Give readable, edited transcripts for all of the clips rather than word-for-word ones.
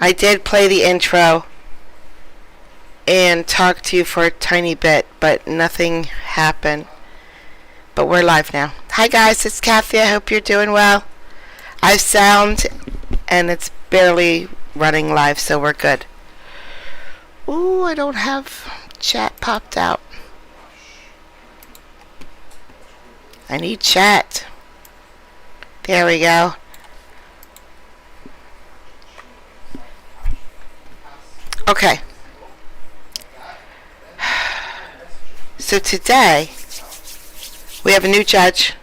I did play the intro and talk to you for a tiny bit, but nothing happened. But we're live now. Hi guys, it's Kathy. I hope you're doing well. I sound and it's barely running live, so we're good. Ooh, I don't have chat popped out. I need chat. There we go. Okay. So today, we have a new judge.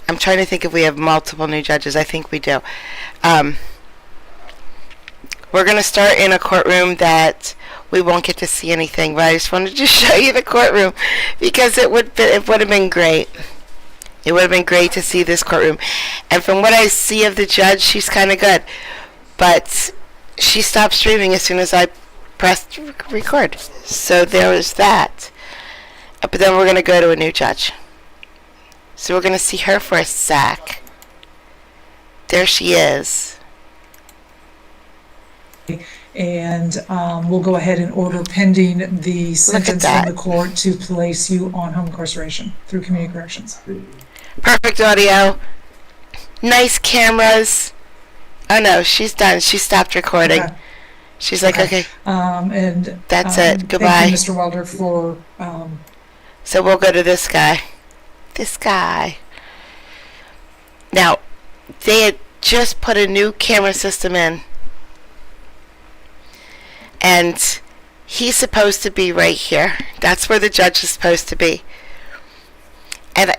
I'm trying to think if we have multiple new judges. I think we do. We're going to start in a courtroom that we won't get to see anything, but I just wanted to show you the courtroom because it would have been great. It would have been great to see this courtroom. And from what I see of the judge, she's kind of good. But she stopped streaming as soon as I pressed record. So there was that. But then we're going to go to a new judge. So we're going to see her for a sec. There she is. And we'll go ahead and order pending the sentence from the court to place you on home incarceration through community corrections. Perfect audio. Nice cameras. Oh no, she's done. She stopped recording. Okay. She's like, okay. And that's it. Goodbye. Thank you, Mr. Wilder, for. So we'll go to this guy. This guy. Now, they had just put a new camera system in. And he's supposed to be right here. That's where the judge is supposed to be. And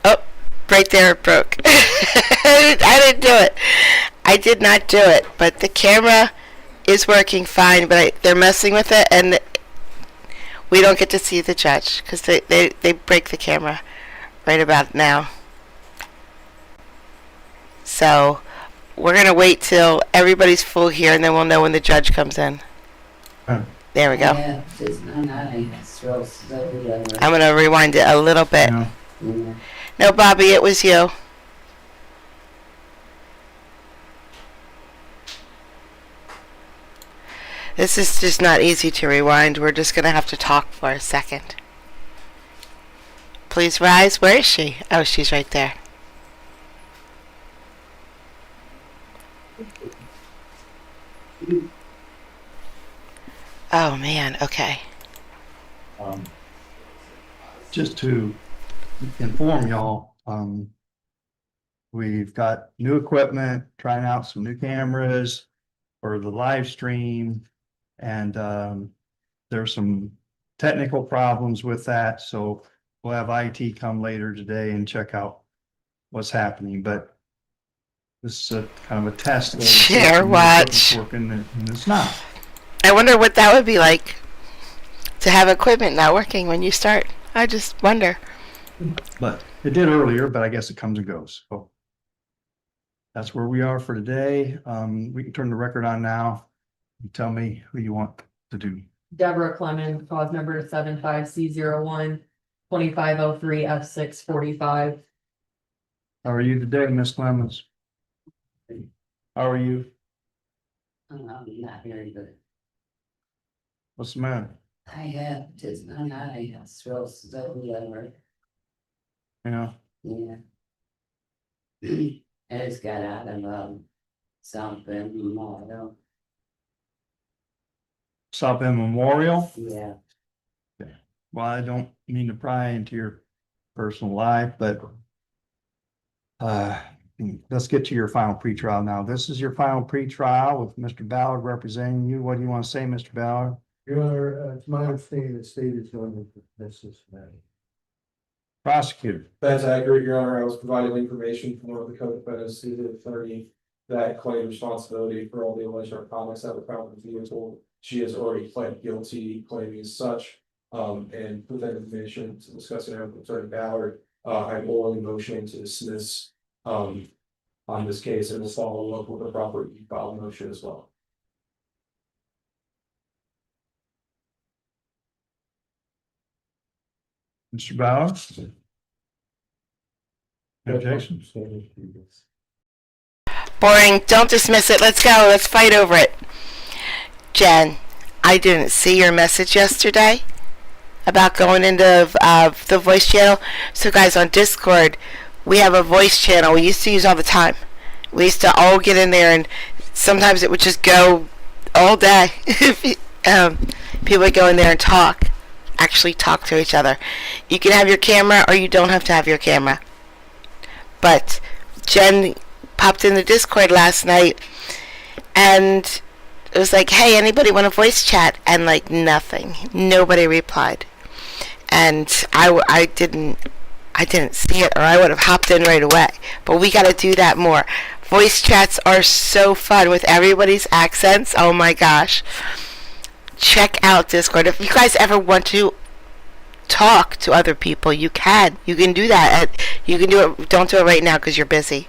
oh, right there it broke. I didn't do it. I did not do it. But the camera is working fine. But they're messing with it, and we don't get to see the judge because they break the camera right about now. So we're going to wait till everybody's full here, and then we'll know when the judge comes in. There we go. I'm going to rewind it a little bit. No, Bobby, it was you. This is just not easy to rewind. We're just going to have to talk for a second. Please rise. Where is she? Oh, she's right there. Oh man, okay. Just to inform y'all, we've got new equipment, trying out some new cameras for the live stream, and there's some technical problems with that, so we'll have IT come later today and check out what's happening, but this is kind of a test. Share watch. Working and it's not. I wonder what that would be like to have equipment not working when you start. I just wonder. But it did earlier, but I guess it comes and goes. So that's where we are for today. We can turn the record on now. You tell me who you want to do. Deborah Clemens, cause number 75C01 2503 F645. How are you today, Miss Clemens? How are you? Not very good. What's the matter? I have just an eye, stress, whatever. Yeah. Yeah. I just got out of something Memorial. South Bend Memorial? Yeah. Okay. Well, I don't mean to pry into your personal life, but let's get to your final pretrial now. This is your final pretrial with Mr. Ballard representing you. What do you want to say, Mr. Ballard? Your Honor, it's my understanding the state is going to dismiss this matter. Prosecutor. That's accurate, Your Honor. I was provided information from one of the co-defendants to the attorney that claimed responsibility for all the alleged narcotics that were found in the vehicle. She has already pled guilty, claiming as such, and with that information to discuss it with Attorney Ballard. I'm orally motioning to dismiss on this case, and will follow up with a proper e-file motion as well. Mr. Ballard? Objection? boring. Don't dismiss it. Let's go. Let's fight over it. Jen, I didn't see your message yesterday about going into the voice channel. So guys, on Discord, we have a voice channel we used to use all the time. We used to all get in there, and sometimes it would just go all day. People would go in there and actually talk to each other. You can have your camera, or you don't have to have your camera. But Jen popped in the Discord last night, and it was like, hey, anybody want a voice chat? And like nothing. Nobody replied. And I didn't see it, or I would have hopped in right away. But we got to do that more. Voice chats are so fun with everybody's accents. Oh my gosh. Check out Discord. If you guys ever want to talk to other people, you can. You can do that. You can do it. Don't do it right now because you're busy.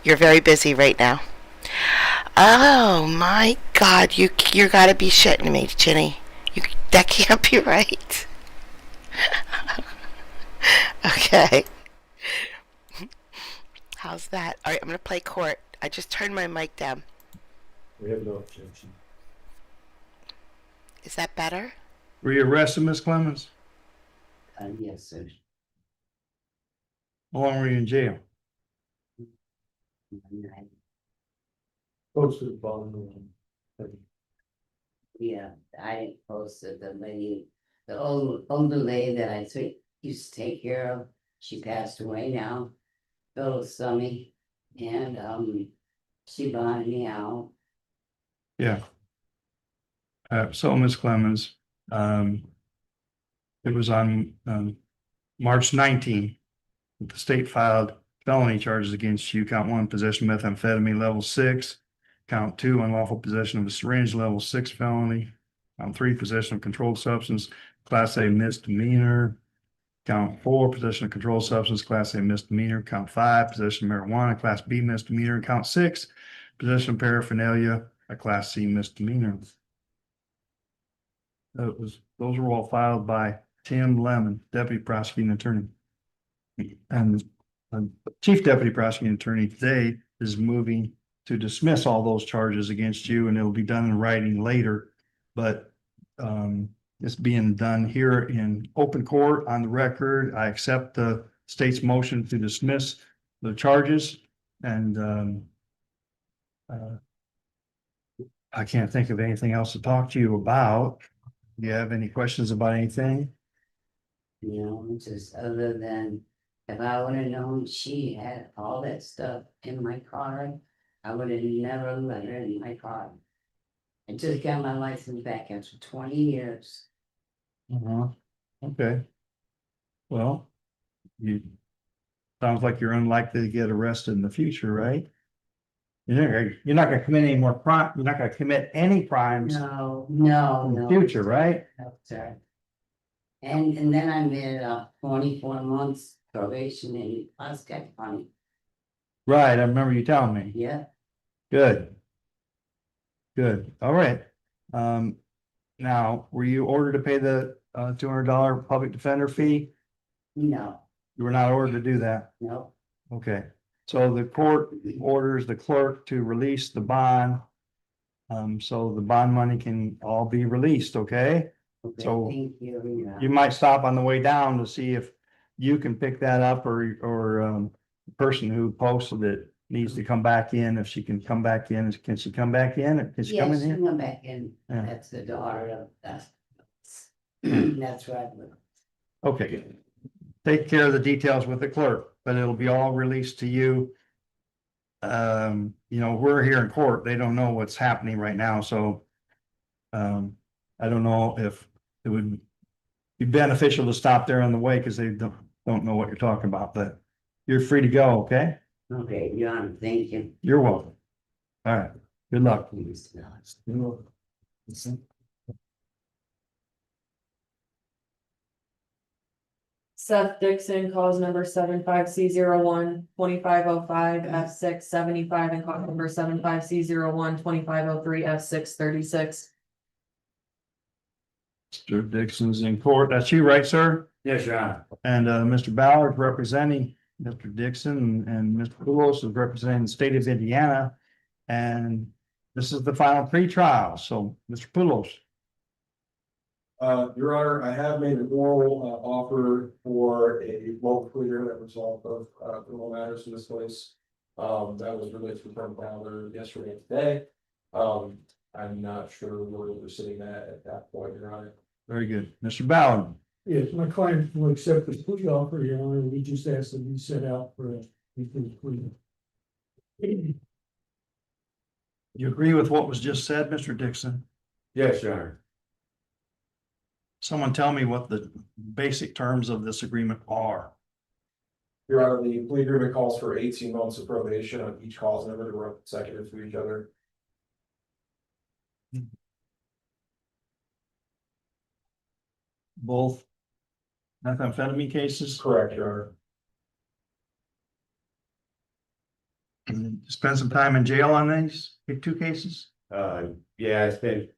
You're very busy right now. Oh my God. You gotta be shitting me, Ginny. That can't be right. Okay. How's that? Alright, I'm gonna play court. I just turned my mic down. We have no objection. Is that better? Were you arrested, Miss Clemens? Yes, sir. How long were you in jail? Close to the bottom. Yeah, I posted the lady, the older lady that I used to take care of. She passed away now, Phyllis Summy, and she bonded me out. Yeah. So Miss Clemens, it was on March 19th, the state filed felony charges against you. Count 1, possession of methamphetamine level 6. Count 2, unlawful possession of a syringe level 6 felony. Count 3, possession of controlled substance, class A misdemeanor. Count 4, possession of controlled substance, class A misdemeanor. Count 5, possession of marijuana, class B misdemeanor. And count 6, possession of paraphernalia, a class C misdemeanor. Those were all filed by Tim Lemon, Deputy Prosecuting Attorney. And Chief Deputy Prosecuting Attorney today is moving to dismiss all those charges against you, and it'll be done in writing later. But it's being done here in open court on the record. I accept the state's motion to dismiss the charges, and I can't think of anything else to talk to you about. Do you have any questions about anything? You know, just other than if I would have known she had all that stuff in my car, I would have never let her in my car. I just got my license back after 20 years. Okay. Well, sounds like you're unlikely to get arrested in the future, right? You're not gonna commit any more crime. You're not gonna commit any crimes No, in the future, right? No, sir. And then I made 24 months probation in Pasco County. Right, I remember you telling me. Yeah, Good. Good, all right. Now, were you ordered to pay the $200 public defender fee? no, You were not ordered to do that. no. Okay, so the court orders the clerk to release the bond. So the bond money can all be released, okay? Okay, So, thank you. You might stop on the way down to see if you can pick that up, or the person who posted it needs to come back in. If she can come back in, can she come back in? Can she come Yes, in she here? went back in. Yeah. That's the daughter of that's right. Okay. Take care of the details with the clerk, but it'll be all released to you. You know, we're here in court. They don't know what's happening right now, so I don't know if it would be beneficial to stop there on the way, because they don't know what you're talking about, but you're free to go, okay? Okay, John, thank you. You're welcome. All right, good luck. Seth Dixon, cause number 75C01 2505 F6 75 and cause number 75C01 2503 F6 36. Mr. Dixon's in court. That's you, right, sir? Yes, Your Honor. And Mr. Ballard representing Mr. Dixon, and Mr. Poulos is representing the state of Indiana And this is the final pre-trial, so Mr. Poulos. Your Honor, I have made an oral, offer for a local cleaner that resolved both, criminal matters in this case. That was released from Colonel Fowler yesterday and today. I'm not sure where we're sitting at that point, Your Honor. Very good. Mr. Bowden. Yes, my client will accept the plea offer, Your Honor. We just asked that he set out for a plea. You agree with what was just said, Mr. Dixon? Yes, Your Honor. Someone tell me what the basic terms of this agreement are. Your Honor, the plea agreement calls for 18 months of probation on each cause, never to run consecutive to each other. Both methamphetamine cases? Correct, Your Honor. Spend some time in jail on these two cases? Yeah, I spent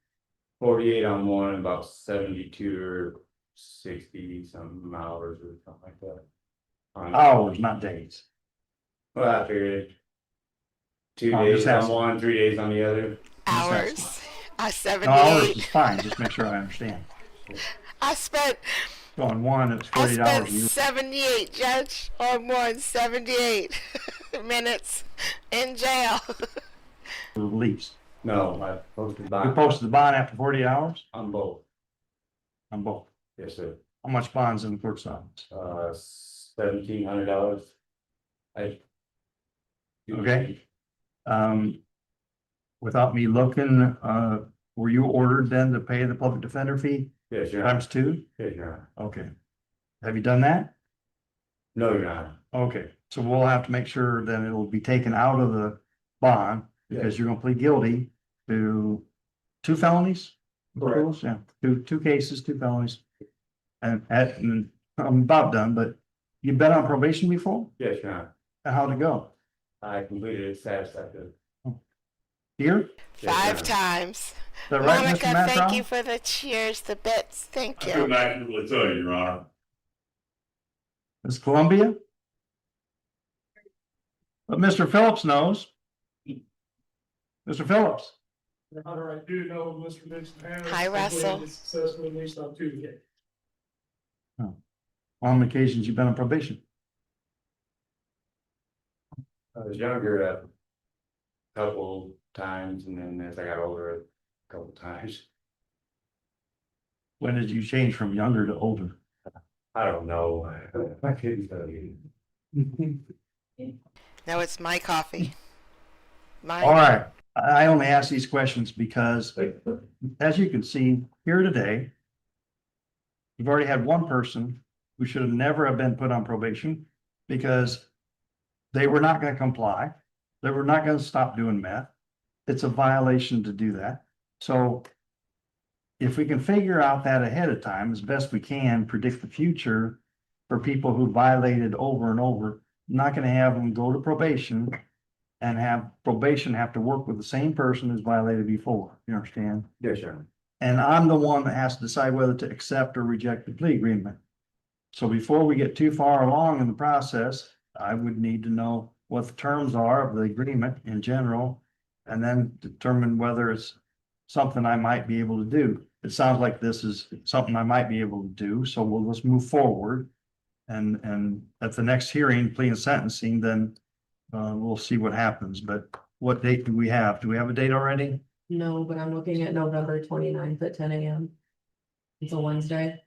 48 on one, about 72 or 60 some hours or something like that. Hours, not days. Well, I figured 2 I'm days just on asking. one, 3 days on the other. Hours. I No, hours 78. is fine, just make sure I understand. I spent So on one, it's I 48 spent hours. and you- 78, Judge, on one 78 minutes in jail. Released. No, I posted You bond posted the bond after 48 hours on both. on both. Yes, sir. How much bonds in the clerk's office? $1,700. Okay. Without me looking, were you ordered then to pay the public defender fee Yes, Your Honor. times two? Yes, Your Honor. Okay. Have you done that? No, Your Honor. Okay, so we'll have to make sure that it'll be taken out of the bond because you're gonna plead guilty to 2 felonies? Correct. Yeah, two cases, 2 felonies. And I'm about done, but you've been on probation before? Yes, Your Honor. How'd it go? I completed it satisfactorily. Here? Yes, Your 5 Honor. times. Is that right, Monica, Mr. thank Matrown? you for the cheers, the bits. Thank I you. couldn't accurately tell you, Your Honor. Ms. Columbia? But Mr. Phillips knows. Mr. Phillips? Your Honor, I do know Mr. Dixon has. Hi, Russell. Successfully released on Tuesday. On occasions you've been on probation. I was younger a couple times, and then as I got older, a couple times. When did you change from younger to older? I don't know. I couldn't tell you. No, it's my coffee. Mine. All right, I only ask these questions because, as you can see here today, you've already had one person who should have never have been put on probation because they were not gonna comply. They were not gonna stop doing meth. It's a violation to do that. So if we can figure out that ahead of time, as best we can, predict the future for people who violated over and over, not gonna have them go to probation and have probation have to work with the same person who's violated before, you understand? Yes, Your Honor. And I'm the one that has to decide whether to accept or reject the plea agreement. So before we get too far along in the process, I would need to know what the terms are of the agreement in general, and then determine whether it's something I might be able to do. It sounds like this is something I might be able to do, so we'll just move forward. And at the next hearing, plea and sentencing, then we'll see what happens. But what date do we have? Do we have a date already? No, but I'm looking at November 29th at 10 AM. It's a Wednesday.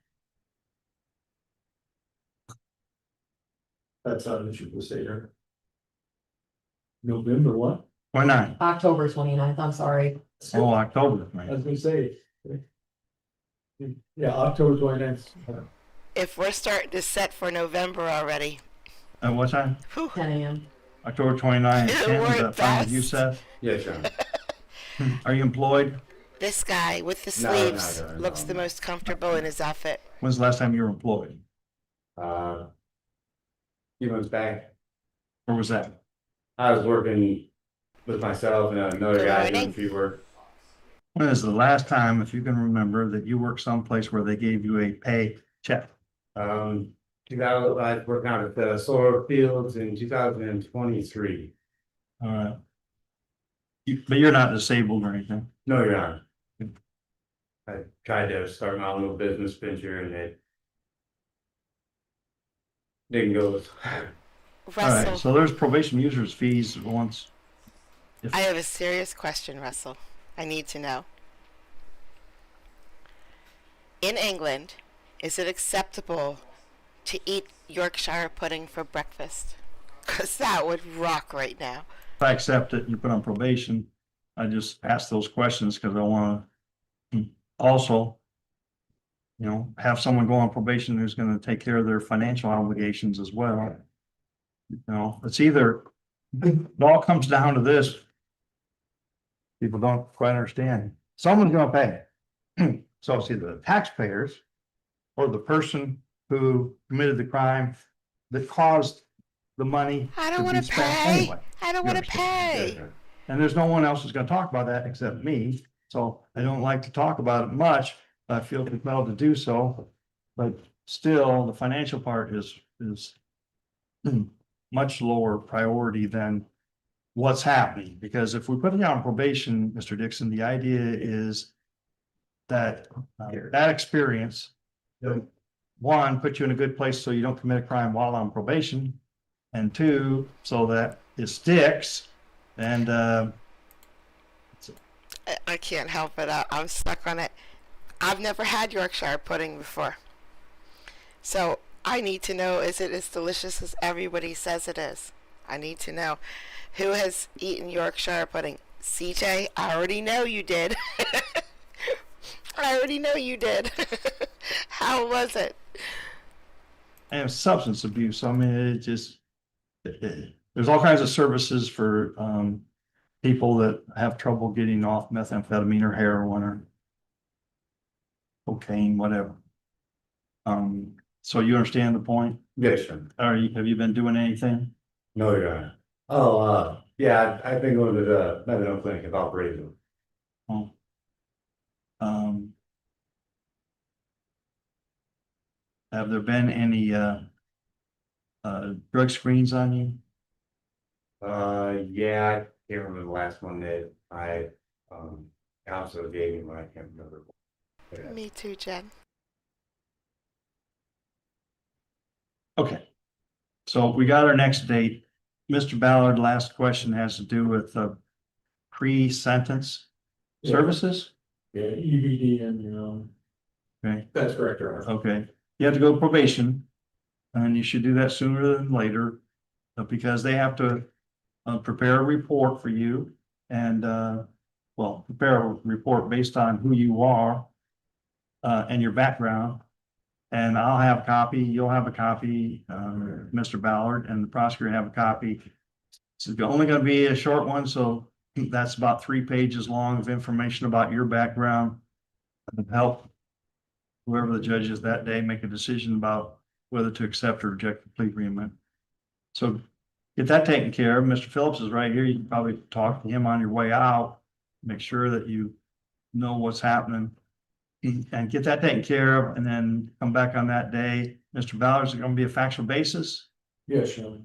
That's not an issue for the state, Your Honor. November what? Why not? October 29th, I'm sorry. Oh, October, I right? was gonna say. Yeah, October 29th. If we're starting to set for November already. At what time? 10 AM. October 29th. It'll 10, is work that fine with you, best. Seth? Yes, Your Honor. Are you employed? This guy with the No, sleeves no, looks the most comfortable in his outfit. When's the last time you were employed? Few months back, Or was that? I was working with myself and another Good guy morning. doing free work. When is the last time, if you can remember, that you worked someplace where they gave you a pay check? I was working out at the solar fields in 2023. All right. But you're not disabled or anything. No, Your Honor. I tried to start my own little business venture and it didn't go. All right, Russell, so there's probation users fees once. I have a serious question, Russell. I need to know. In England, is it acceptable to eat Yorkshire pudding for breakfast? Because that would rock right now. If I accept it and you put on probation, I just ask those questions because I want to also, have someone go on probation who's going to take care of their financial obligations as well. It's either, it all comes down to this. People don't quite understand. Someone's going to pay. So it's either the taxpayers or the person who committed the crime that caused the money I to don't be want to spent pay. anyway. I don't You want to pay. And there's no one else who's gonna talk about that except me, so I don't like to talk about it much, but I feel compelled to do so. But still, the financial part is much lower priority than what's happening, because if we put it on probation, Mr. Dixon, the idea is that that experience, one, put you in a good place so you don't commit a crime while on probation, and two, so that it sticks. And I can't help it. I'm stuck on it. I've never had Yorkshire pudding before. So I need to know, is it as delicious as everybody says it is? I need to know. Who has eaten Yorkshire pudding? CJ, I already know you did. I already know you did. How was it? and substance abuse, I mean, it just, there's all kinds of services for people that have trouble getting off methamphetamine or heroin or cocaine, whatever. So you understand the point? Yes, sir. Have you been doing anything? No, Your Honor. Oh, yeah, I've been going to the methadone clinic about Bradenton. Oh. Have there been any drug screens on you? Yeah, I can't remember the last one that I also gave him, but I can't remember. Yeah. Me too, Jen. Okay. So we got our next date. Mr. Ballard, last question has to do with pre-sentence Yeah. services. Yeah, EBD. Okay, That's correct, Your Honor. okay. You have to go probation, and you should do that sooner than later, because they have to prepare a report for you and, prepare a report based on who you are and your background. And I'll have a copy, you'll have a copy, Mr. Ballard, and the prosecutor have a copy. It's only gonna be a short one, so that's about 3 pages long of information about your background. To help whoever the judge is that day make a decision about whether to accept or reject the plea agreement. So get that taken care of. Mr. Phillips is right here. You can probably talk to him on your way out. Make sure that you know what's happening. And get that taken care of, and then come back on that day. Mr. Ballard, is it gonna be a factual basis? Yes, Your Honor.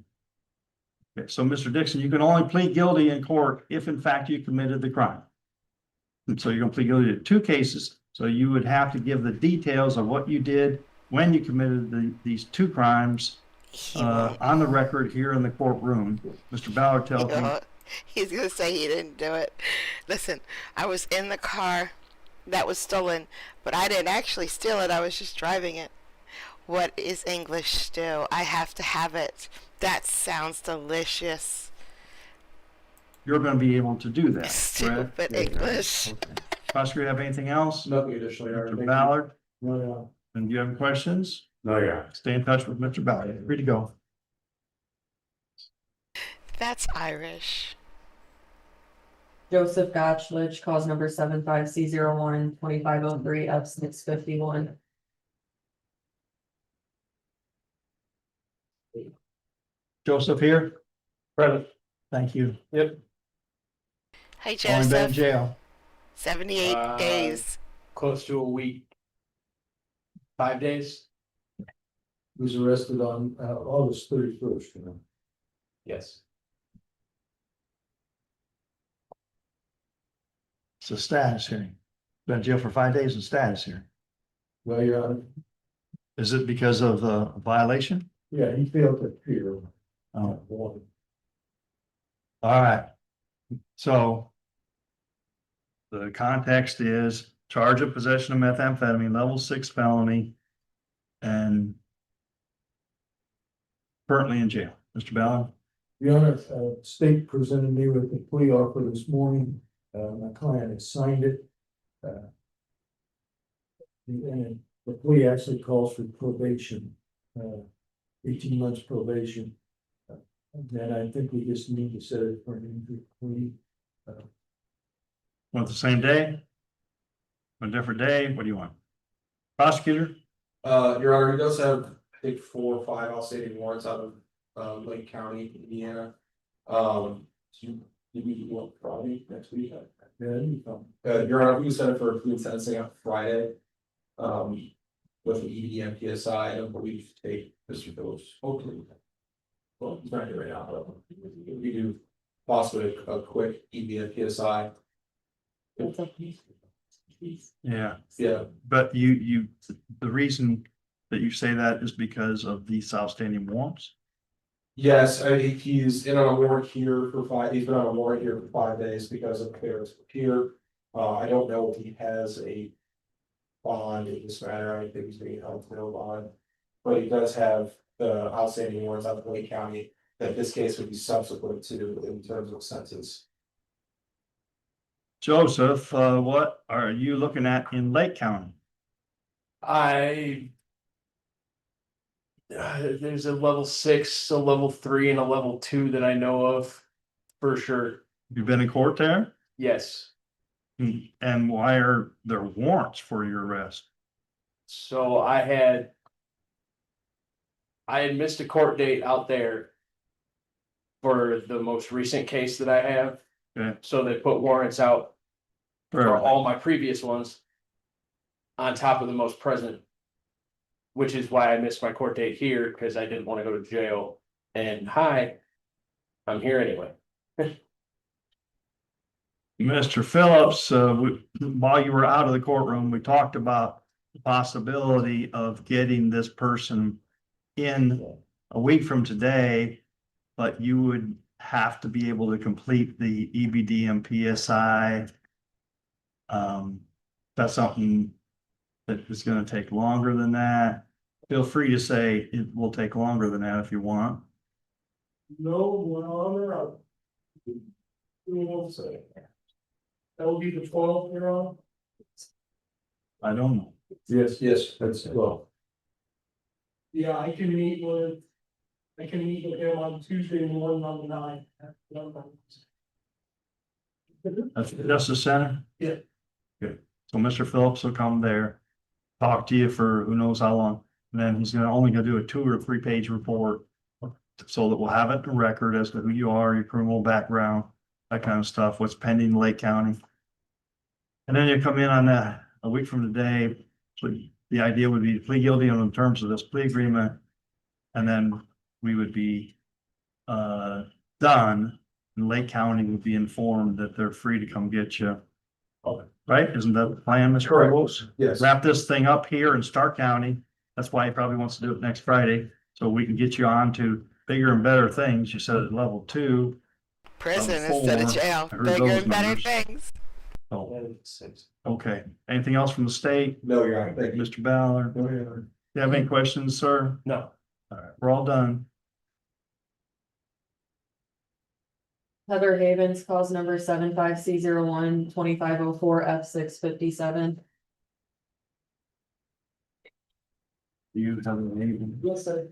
Okay, so Mr. Dixon, you can only plead guilty in court if in fact you committed the crime. And so you're gonna plead guilty to 2 cases. So you would have to give the details of what you did when you committed these 2 crimes He won't. on the record here in the courtroom. Mr. Ballard tells me, He's gonna say he didn't do it. Listen, I was in the car that was stolen, but I didn't actually steal it. I was just driving it. What is English stew? I have to have it. That sounds delicious. you're gonna be able to do that, correct? Stupid English. Okay. Prosecutor, have anything else? Nothing additionally, Your Honor. Mr. Thank you. Ballard, No, and do you have questions? No, Your Honor. Stay in touch with Mr. Ballard. Free to go. That's Irish. Joseph Gotchlich, cause number 75C01 2503 F 651. Joseph here? Present. Thank you. Yep. Hi, How long been in Joseph. jail? 78 days. Close to a week. 5 days? was arrested on August 31st. Yes. It's a status hearing. Been in jail for 5 days in status hearing. Well, Your Honor, Is it because of the violation? yeah, he failed to appear. Oh, One. all right. So. The context is charge of possession of methamphetamine, level 6 felony. And. Currently in jail. Mr. Ballard? Your Honor, state presented me with the plea offer this morning. My client has signed it. And the plea actually calls for probation, 18 months probation. And then I think we just need to set it for an entry plea. Want the same day? A different day? What do you want? Prosecutor? Your Honor, he does have, I think, 4 or 5 outstanding warrants out of Lake County, Indiana. Do you want Friday next week? Yeah, you come. Your Honor, we set it for food sentencing on Friday. With an EBM PSI, I don't believe take Mr. Phillips. Hopefully. Well, he's not here right now, but we do possibly a quick EBM PSI. Yeah, Yeah, but the reason that you say that is because of these outstanding warrants? yes, he's in on a warrant here for 5, he's been on a warrant here for 5 days because of affairs here. I don't know if he has a bond in this matter, I think he's being held to no bond. But he does have the outstanding warrants out of Lake County that this case would be subsequent to in terms of sentence. Joseph, what are you looking at in Lake County? There's a level 6, a level 3, and a level 2 that I know of for sure. You've been in court there? Yes. And why are there warrants for your arrest? So I had missed a court date out there for the most recent case that I have. Okay. So they put warrants out for all my previous ones on top of the most present, which is why I missed my court date here, because I didn't want to go to jail. And I'm here anyway. Mr. Phillips, while you were out of the courtroom, we talked about the possibility of getting this person in a week from today, but you would have to be able to complete the EBD and PSI. That's something that is going to take longer than that. Feel free to say it will take longer than that if you want. No, Your Honor. We won't say. That will be the 12th, Your Honor? I don't know. Yes, Yes. that's well. Yeah, I can meet with him on Tuesday morning on the 9th. That's Justice Center? Yeah. Good. So Mr. Phillips will come there, talk to you for who knows how long, and then he's only gonna do a 2 or 3 page report. So that we'll have it in record as to who you are, your criminal background, that kind of stuff, what's pending in Lake County. And then you come in on that a week from today. So the idea would be to plead guilty on the terms of this plea agreement. And then we would be done. And Lake County would be informed that they're free to come get you. Right? Isn't that the plan, Mr. Correct. Provost? Yes. Wrap this thing up here in Stark County. That's why he probably wants to do it next Friday. So we can get you on to bigger and better things. You said at level 2. Prison Level instead of 4. jail. I heard Bigger those and better numbers. things. Oh, okay. Anything else from the state? No, Your Honor, thank you. Mr. Ballard? Do you have any questions, sir? No. All right, we're all done. Heather Havens, cause number 75C01 2504 F657. Do you have any? Yes, sir.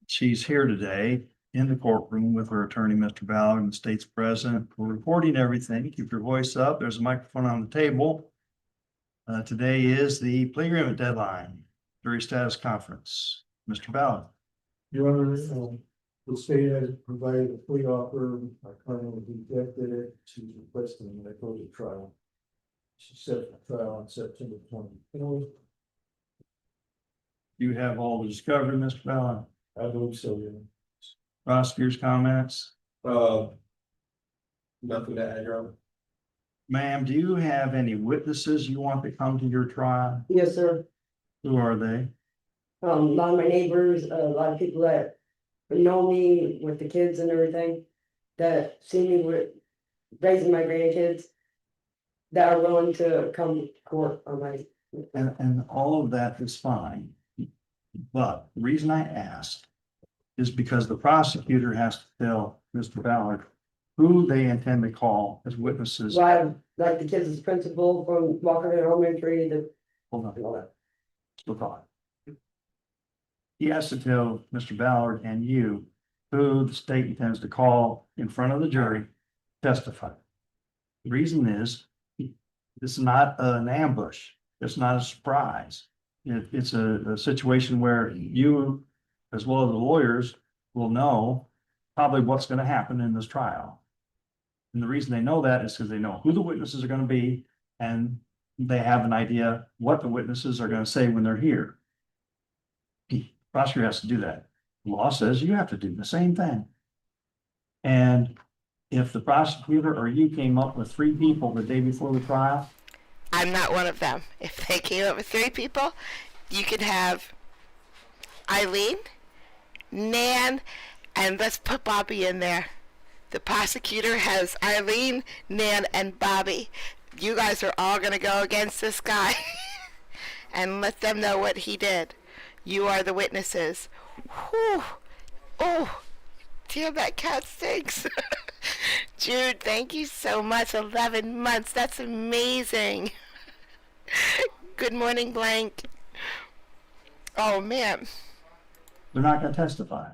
She's here today in the courtroom with her attorney, Mr. Ballard, and the state's president. We're recording everything. Keep your voice up. There's a microphone on the table. Today is the plea agreement deadline, jury status conference. Mr. Ballard. Your Honor, the state has provided a plea offer. My client rejected it. She's requesting that I go to trial. She set the trial on September 20. You have all the discovery, Mr. Ballard. I believe so, yeah. Prosecutor's comments. Nothing to add, Your Honor. Ma'am, do you have any witnesses you want to come to your trial? Yes, sir. Who are they? A lot of my neighbors, a lot of people that know me with the kids and everything, that see me with raising my grandkids, that are willing to come to court on my. And all of that is fine. But the reason I asked is because the prosecutor has to tell Mr. Ballard who they intend to call as witnesses. So I have, like, the kids' principal from Walker Elementary, the, Hold on, and all that. still talking. He has to tell Mr. Ballard and you who the state intends to call in front of the jury, testify. The reason is, it's not an ambush, it's not a surprise. It's a situation where you, as well as the lawyers, will know probably what's gonna happen in this trial. And the reason they know that is because they know who the witnesses are gonna be, and they have an idea what the witnesses are gonna say when they're here. Prosecutor has to do that. Law says you have to do the same thing. And if the prosecutor or you came up with 3 people the day before the trial, I'm not one of them. If they came up with 3 people, you could have Eileen, Nan, and let's put Bobby in there. The prosecutor has Eileen, Nan, and Bobby. You guys are all going to go against this guy and let them know what he did. You are the witnesses. Whew. Oh, damn, that cat stinks. Jude, thank you so much. 11 months. That's amazing. Good morning, Blank. Oh, man. they're not gonna testify.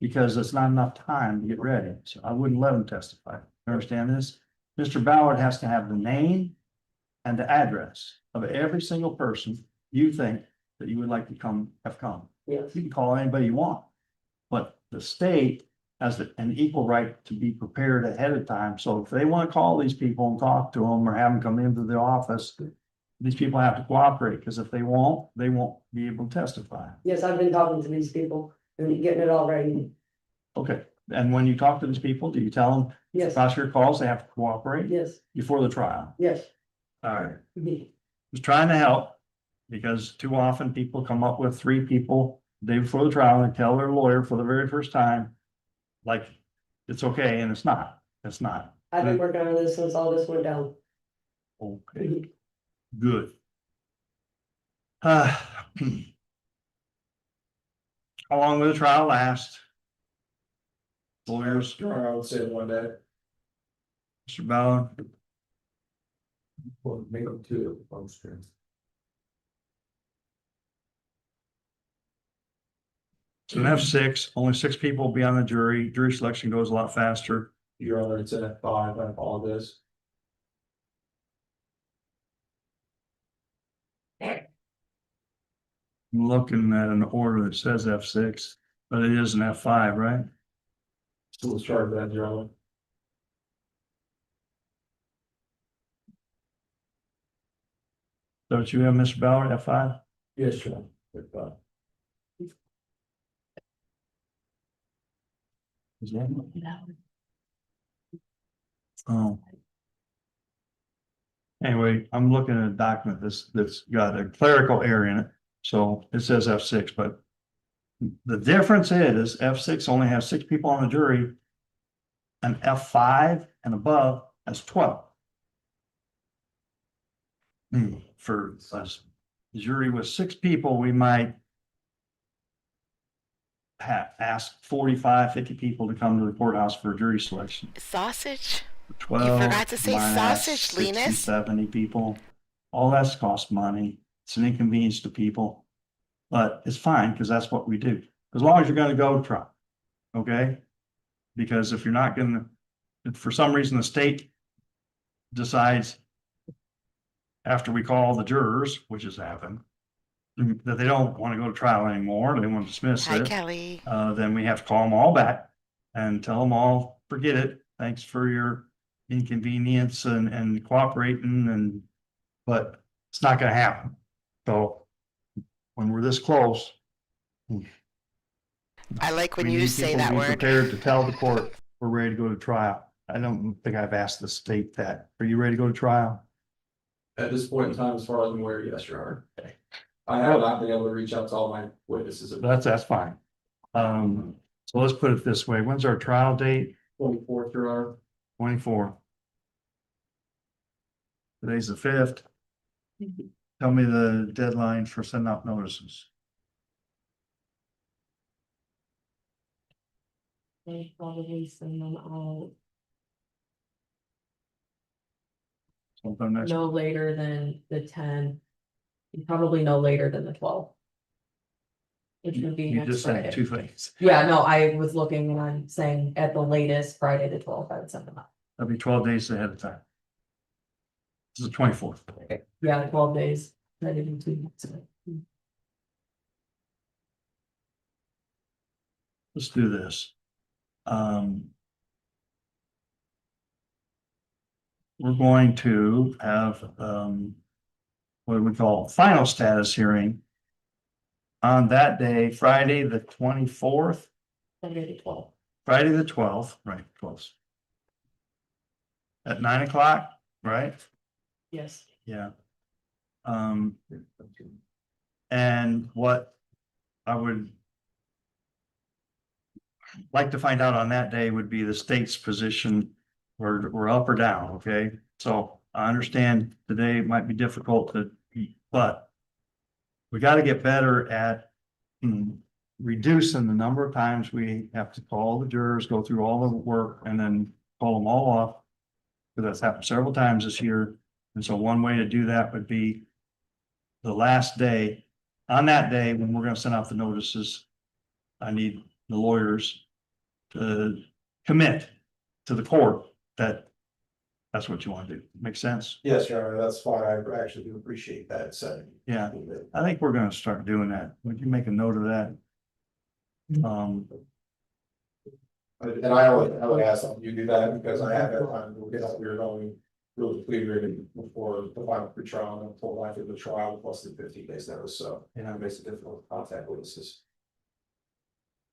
Because it's not enough time to get ready, so I wouldn't let them testify. You understand this? Mr. Ballard has to have the name and the address of every single person you think that you would like to come. yes, You can call anybody you want. But the state has an equal right to be prepared ahead of time. So if they want to call these people and talk to them or have them come into the office, these people have to cooperate, because if they won't be able to testify. yes, I've been talking to these people and getting it all ready, Okay, and when you talk to these people, do you tell them, yes, prosecutor calls, they have to cooperate yes, before the trial? yes. All right, Mhm. just trying to help, because too often people come up with 3 people the day before the trial and tell their lawyer for the very first time, like, it's okay, and it's not, I've been working on this since all this went down. Okay, good. How long will the trial last? Lawyers, Your Honor, I would say 1 day. Mr. Ballard, Well, make them 2 on screen. it's an F6, only 6 people will be on the jury, jury selection goes a lot faster. Your Honor, it's an F5, I apologize. I'm looking at an order that says F6, but it is an F5, right? Still charge that, Your Honor. Don't you have, Mr. Ballard, F5? Yes, Your Honor. F5. Is that? Oh. Anyway, I'm looking at a document that's got a clerical error in it, so it says F6, but the difference is F6 only has 6 people on the jury, and F5 and above has 12. For us, jury with 6 people, we might ask 45, 50 people to come to the courthouse for jury selection. Sausage? 12. forgot to say minus sausage, 60, Linus. 70 people. All that's cost money. It's an inconvenience to people. But it's fine, because that's what we do. As long as you're gonna go to trial. Okay? Because if you're not gonna, if for some reason the state decides after we call the jurors, which has happened, that they don't want to go to trial anymore, they want to dismiss Hi, it, Kelly. then we have to call them all back and tell them all, forget it. Thanks for your inconvenience and cooperating but it's not gonna happen. So when we're this close. I like when we you need say people to that be word. Prepared to tell the court we're ready to go to trial. I don't think I've asked the state that. Are you ready to go to trial? At this point in time, as far as I'm aware, yes, Your Honor. I have not been able to reach out to all my witnesses. That's fine. So let's put it this way. When's our trial date? 24th, Your Honor. 24. Today's the 5th. Tell me the deadline for sending out notices. They probably send them out Sometime next. no later than the 10. Probably no later than the 12. Which would be You next just said Friday. two things. Yeah, no, I was looking and I'm saying at the latest Friday the 12th, I would send them out. That'll be 12 days ahead of time. This is the 24th. Yeah, 12 days. That didn't 2 weeks. Let's do this. We're going to have, what do we call, final status hearing on that day, Friday, the 24th, Friday the 12th. Friday, the 12th, right, close. At 9 o'clock, right? Yes. Yeah. And what I would like to find out on that day would be the state's position. We're up or down, okay? So I understand today might be difficult but we got to get better at reducing the number of times we have to call the jurors, go through all the work and then call them all off. Because that's happened several times this year. And so one way to do that would be the last day. On that day, when we're going to send out the notices, I need the lawyers to commit to the court that that's what you want to do. Make sense? Yes, Your Honor, that's fine. I actually do appreciate that setting. Yeah, I think we're going to start doing that. Would you make a note of that? And I would ask that you do that because I have that time to get up here going really clear before the final pre-trial and until after the trial plus the 15 days notice. So it makes it difficult to contact witnesses.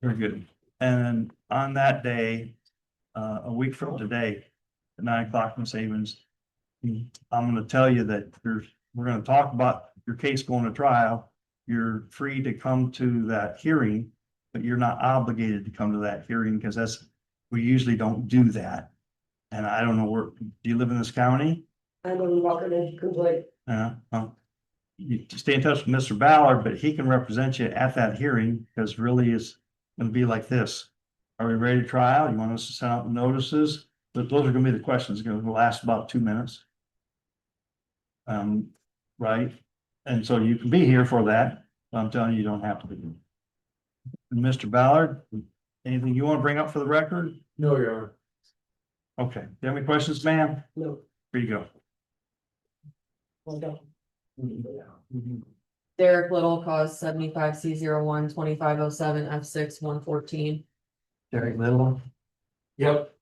Very good. And on that day, a week from today, at 9 o'clock in Savings, I'm going to tell you that we're going to talk about your case going to trial. You're free to come to that hearing, but you're not obligated to come to that hearing because we usually don't do that. And I don't know do you live in this county? I live in Walker Edge, Cooper Lake. You stay in touch with Mr. Ballard, but he can represent you at that hearing because really it's going to be like this. Are we ready to trial? You want us to send out notices? But those are going to be the questions. It's going to last about 2 minutes. Right? And so you can be here for that. I'm telling you, you don't have to be. And Mr. Ballard, anything you want to bring up for the record? No, Your Honor. Okay. Do you have any questions, ma'am? No, Here you go. well done. Derek Little caused 75 C01 2507 F6 114. Derek Little. Yep.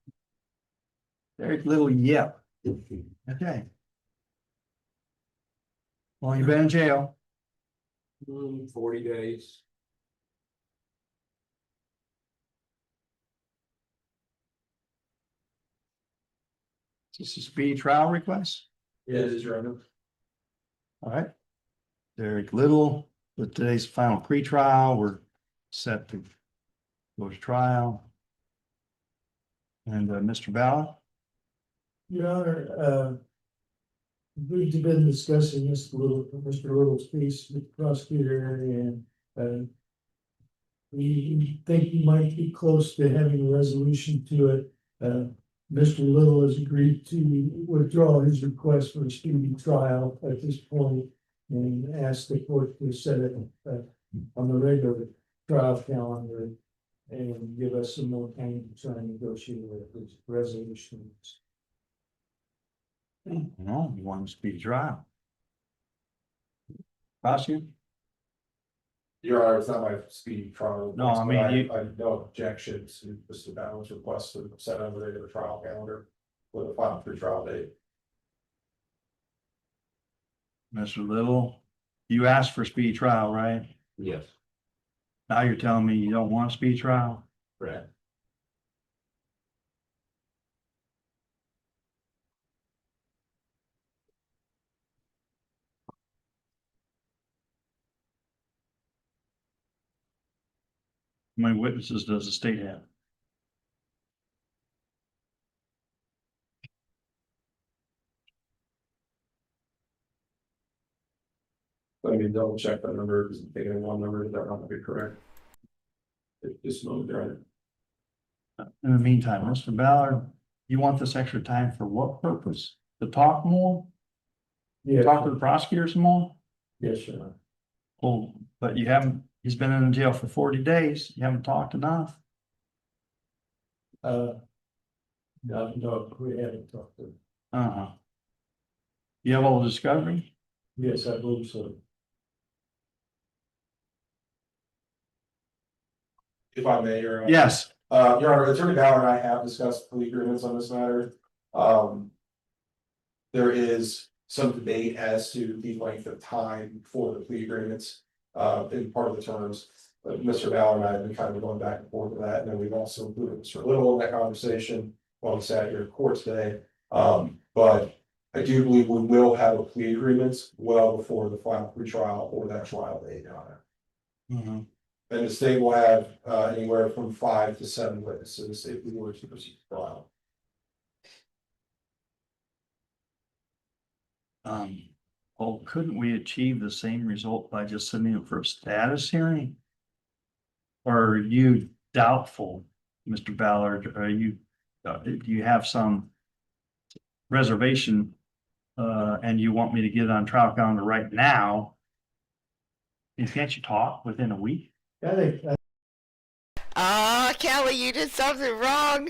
Derek Little, yep. Okay. Well, you've been in jail. 40 days. Is this a speedy trial request? Yeah, it is, Your Honor. All right. Derek Little, with today's final pre-trial, we're set to go to trial. And Mr. Ballard? Your Honor, we've been discussing Mr. Little's case with the prosecutor and, we think he might be close to having a resolution to it. Mr. Little has agreed to withdraw his request for a speedy trial at this point and ask the court to set it on the regular trial calendar and give us some more time to try and negotiate with his resolution. No, you want a speedy trial. Prosecutor? Your Honor, it's not my speedy trial. No, I mean, but I have no objection to Mr. Ballard's request to set on the regular trial calendar with a final pre-trial date. Mr. Little, you asked for a speedy trial, right? Yes. Now you're telling me you don't want a speedy trial? Correct. How many witnesses does the state have? Let me double check that number, because I'm thinking of one number that might not be correct. Just a moment, right? In the meantime, Mr. Ballard, you want this extra time for what purpose? To talk more? Yeah, Talk to the prosecutors more? yes, sir. Oh, but you haven't, he's been in jail for 40 days. You haven't talked enough. No, we haven't talked to. Uh-huh. You have all the discovery? Yes, I believe so. If I may, Your Honor. Yes. Your Honor, Attorney Ballard and I have discussed plea agreements on this matter. There is some debate as to the length of time for the plea agreements, in part of the terms. Mr. Ballard and I have been kind of going back and forth with that, and then we've also included Mr. Little in that conversation while we sat here in court today. But I do believe we will have a plea agreements well before the final pretrial or that trial date, Your Honor. Mm-hmm. And the state will have anywhere from 5 to 7 witnesses if we were to proceed to trial. Well, couldn't we achieve the same result by just sending it for a status hearing? Or are you doubtful, Mr. Ballard? Are you, do you have some reservation? And you want me to get it on trial calendar right now? And can't you talk within a week? I think, Kelly, you did something wrong.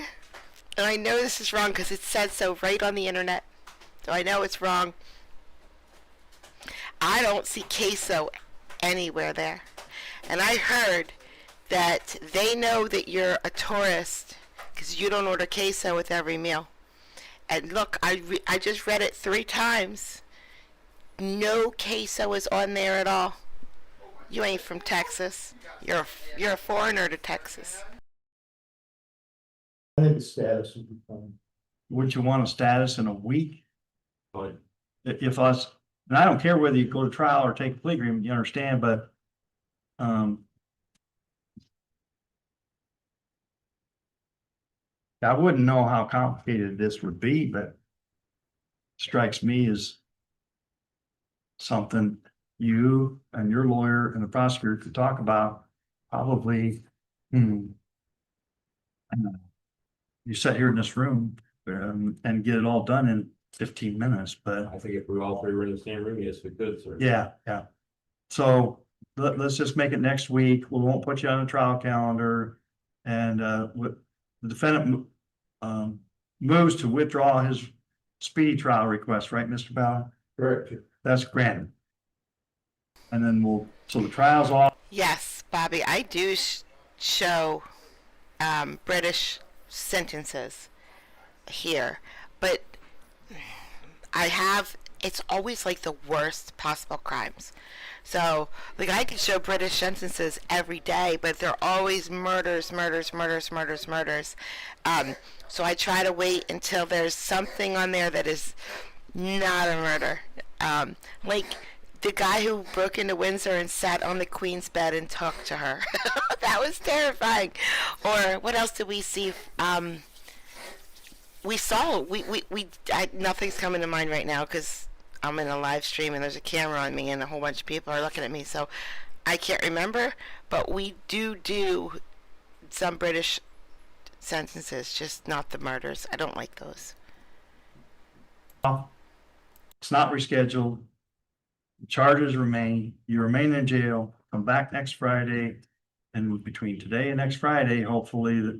And I know this is wrong because it said so right on the internet. So I know it's wrong. I don't see queso anywhere there. And I heard that they know that you're a tourist because you don't order queso with every meal. And look, I just read it 3 times. No queso is on there at all. You ain't from Texas. You're a foreigner to Texas. I think the status would be fine. Would you want a status in a week? But if us, and I don't care whether you go to trial or take a plea agreement, you understand, but I wouldn't know how complicated this would be, but strikes me as something you and your lawyer and the prosecutor could talk about. Probably, I don't know. You sit here in this room and get it all done in 15 minutes, but I think if we all three were in the same room, yes, we could, sir. yeah. So let's just make it next week. We won't put you on a trial calendar. And the defendant moves to withdraw his speedy trial request, right, Mr. Ballard? Correct. That's granted. And then so the trial's off. Yes, Bobby, I do show British sentences here, but it's always like the worst possible crimes. So, like, I could show British sentences every day, but they're always murders. So I try to wait until there's something on there that is not a murder. Like the guy who broke into Windsor and sat on the Queen's bed and talked to her. That was terrifying. Or what else did we see? Nothing's coming to mind right now because I'm in a live stream and there's a camera on me and a whole bunch of people are looking at me, so I can't remember. But we do some British sentences, just not the murders. I don't like those. It's not rescheduled. The charges remain. You remain in jail. Come back next Friday, and between today and next Friday, hopefully that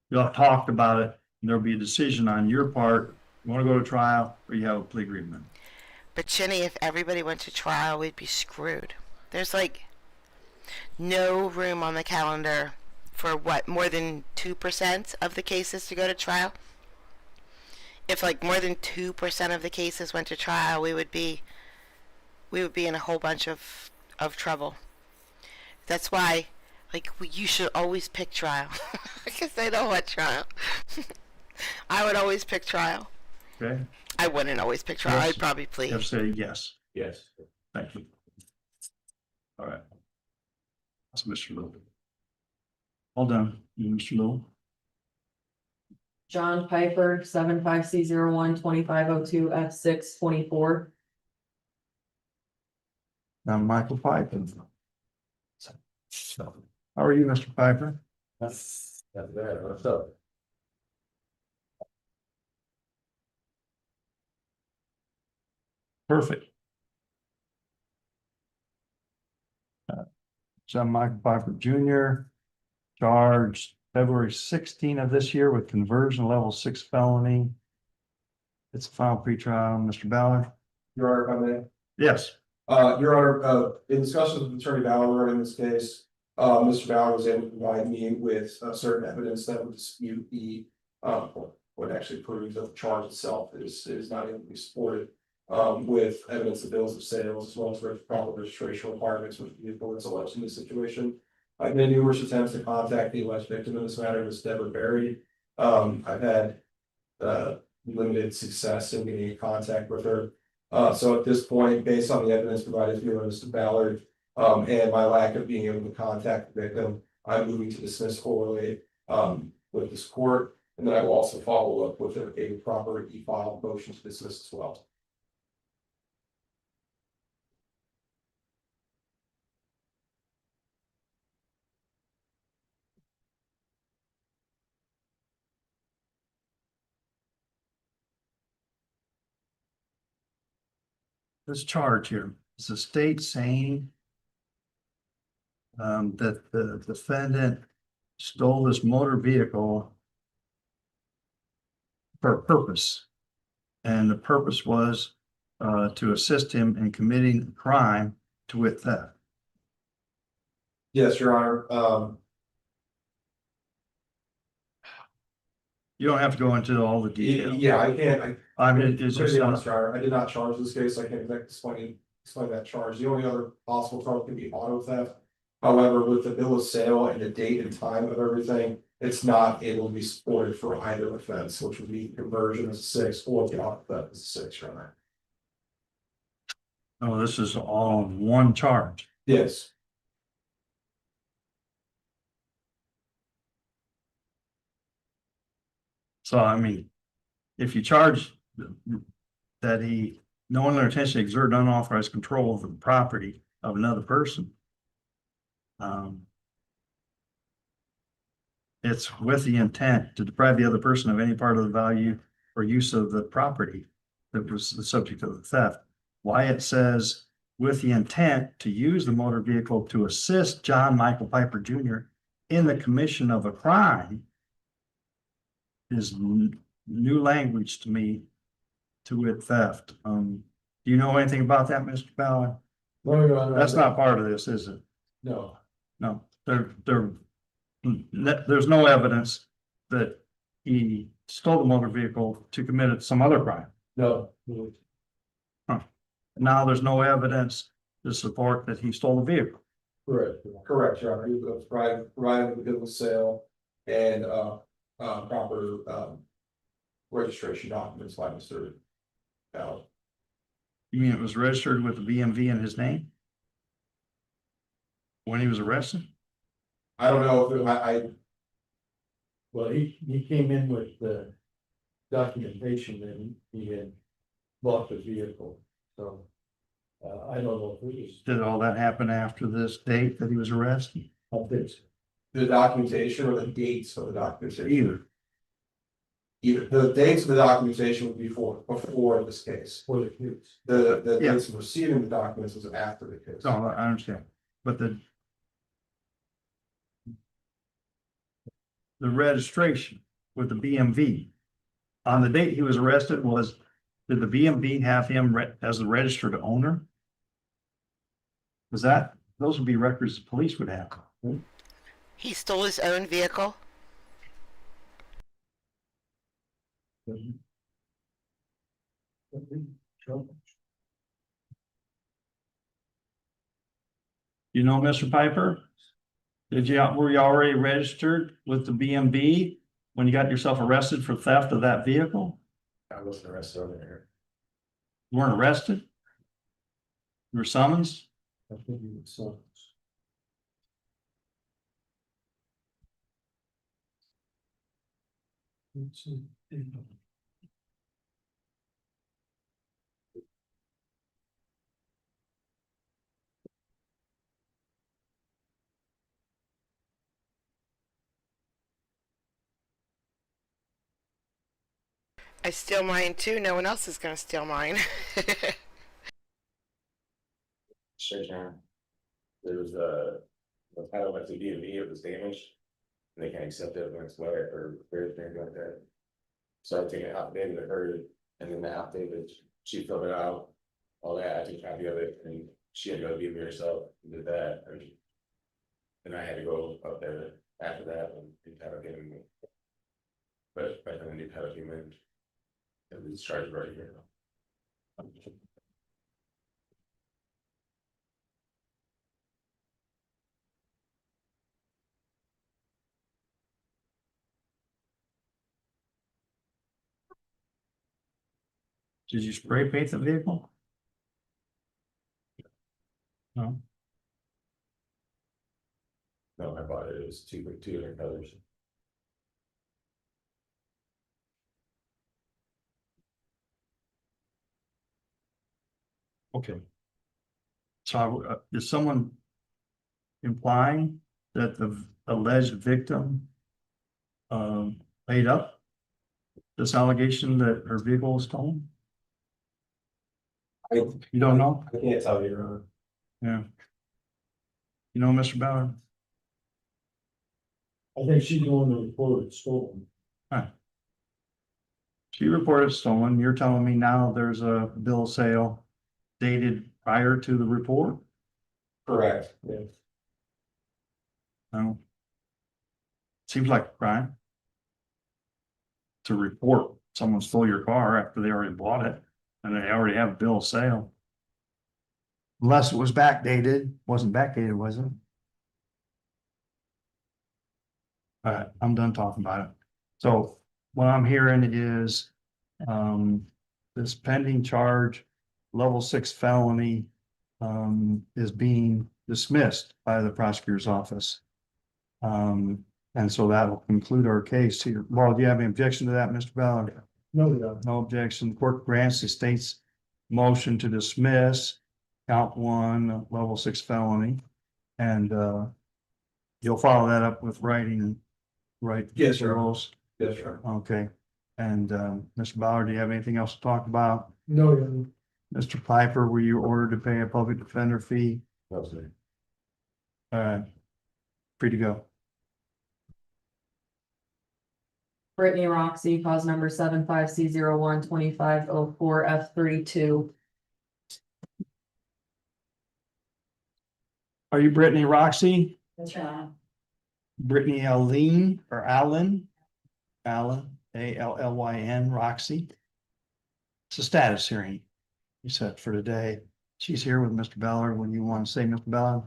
you'll have talked about it, and there'll be a decision on your part. You want to go to trial, or you have a plea agreement. But Chinny, if everybody went to trial, we'd be screwed. There's like no room on the calendar for more than 2% of the cases to go to trial. If like more than 2% of the cases went to trial, we would be in a whole bunch of trouble. That's why, like, you should always pick trial because they don't want trial. I would always pick trial. Okay? I wouldn't always pick trial. Yes. I'd probably plead. You have to say yes. Yes. Thank you. All right. That's Mr. Little. Well done, Mr. Little. John Piper, 75C01-2502 F624. Now Michael Piper. How are you, Mr. Piper? That's bad, what's up? Perfect. John Michael Piper Jr. charged February 16 of this year with conversion level 6 felony. It's a final pretrial, Mr. Ballard. Your Honor, if I may. Yes. Your Honor, in discussions with Attorney Ballard in this case, Mr. Ballard was able to provide me with certain evidence that would dispute the, what actually proves that the charge itself is not able to be supported. With evidence of bills of sales as well as proper registration requirements with the vehicle that's alleged in this situation. I've made numerous attempts to contact the alleged victim in this matter, Ms. Deborah Berry. I've had limited success in getting in contact with her. So at this point, based on the evidence provided to me by Mr. Ballard, and my lack of being able to contact the victim, I'm moving to dismiss orally with this court, and then I will also follow up with a proper e-file motion to dismiss as well. This charge here, is the state saying that the defendant stole this motor vehicle for a purpose. And the purpose was to assist him in committing a crime, to wit theft. Yes, Your Honor. You don't have to go into all the details. Yeah, I can't. I mean, it's To just, be honest, Your Honor, I did not charge this case. I can't explain that charge. The only other possible charge could be auto theft. However, with the bill of sale and the date and time of everything, it's not able to be supported for either offense, which would be conversion as a 6 or the auto theft as a 6, Your Honor. oh, this is all in one charge. Yes. So, I mean, if you charge that he knowingly or intentionally exert unauthorized control over the property of another person, it's with the intent to deprive the other person of any part of the value or use of the property that was the subject of the theft. Why it says with the intent to use the motor vehicle to assist John Michael Piper Jr. in the commission of a crime is new language to me, to wit theft. Do you know anything about that, Mr. Ballard? No, Your Honor. That's not part of this, is it? No. No, there's no evidence that he stole the motor vehicle to commit some other crime. No. Now there's no evidence to support that he stole the vehicle. Correct. Correct, Your Honor. He was provided with the bill of sale and proper registration documents by Mr. Ballard. You mean it was registered with the BMV in his name? When he was arrested? I don't know if I Well, he came in with the documentation that he had bought the vehicle, so. I don't know if we Did all that happen after this date that he was arrested? just, I think so. the documentation or the dates of the documentation. Either. The dates of the documentation would be before this case. For the kids. The Yeah. dates of receiving the documents was after the case. No, I understand, but the registration with the BMV on the date he was arrested did the BMV have him as the registered owner? Was those would be records the police would have. He stole his own vehicle. You know, Mr. Piper? Were you already registered with the BMV when you got yourself arrested for theft of that vehicle? I wasn't arrested over there. You weren't arrested? You were summoned? I think he was so. I steal mine too. No one else is gonna steal mine. Sure, John. There was the title went to DMV, it was damaged. And they can't accept it when it's wet or anything like that. So I think it outdated to her, and then the outdated, she filled it out, all that, I took a copy of it, and she had to go DMV herself, and did that, and I had to go up there after that, and do title getting. But by then I knew title came in. It was charged right here. Did you spray paint the vehicle? No. No, I bought it, it was two different colors. Okay. So is someone implying that the alleged victim made up this allegation that her vehicle was stolen? You don't know? I can't tell you, Your Honor. Yeah. You know, Mr. Ballard? I think she's going to report it stolen. She reported stolen. You're telling me now there's a bill of sale dated prior to the report? Correct, yeah. No. Seems like a crime. To report someone stole your car after they already bought it and they already have a bill of sale. Unless it was backdated, wasn't backdated, was it? All right, I'm done talking about it. So what I'm hearing is, this pending charge, level 6 felony, is being dismissed by the prosecutor's office. And so that will conclude our case here. Well, do you have any objection to that, Mr. Ballard? No, we don't. No objection. Court grants the state's motion to dismiss count 1, level 6 felony. And, you'll follow that up with writing, right? Yes, sir. Rules. Yes, sir. Okay. And, Mr. Ballard, do you have anything else to talk about? No, Your Honor. Mr. Piper, were you ordered to pay a public defender fee? No, sir. All right. Free to go. Brittany Roxy, cause number 75C012504F32. Are you Brittany Roxy? That's right. Brittany Allyn or Allen? Allen, Allyn, Roxy. It's a status hearing. You set for today. She's here with Mr. Ballard. What do you want to say, Mr. Ballard?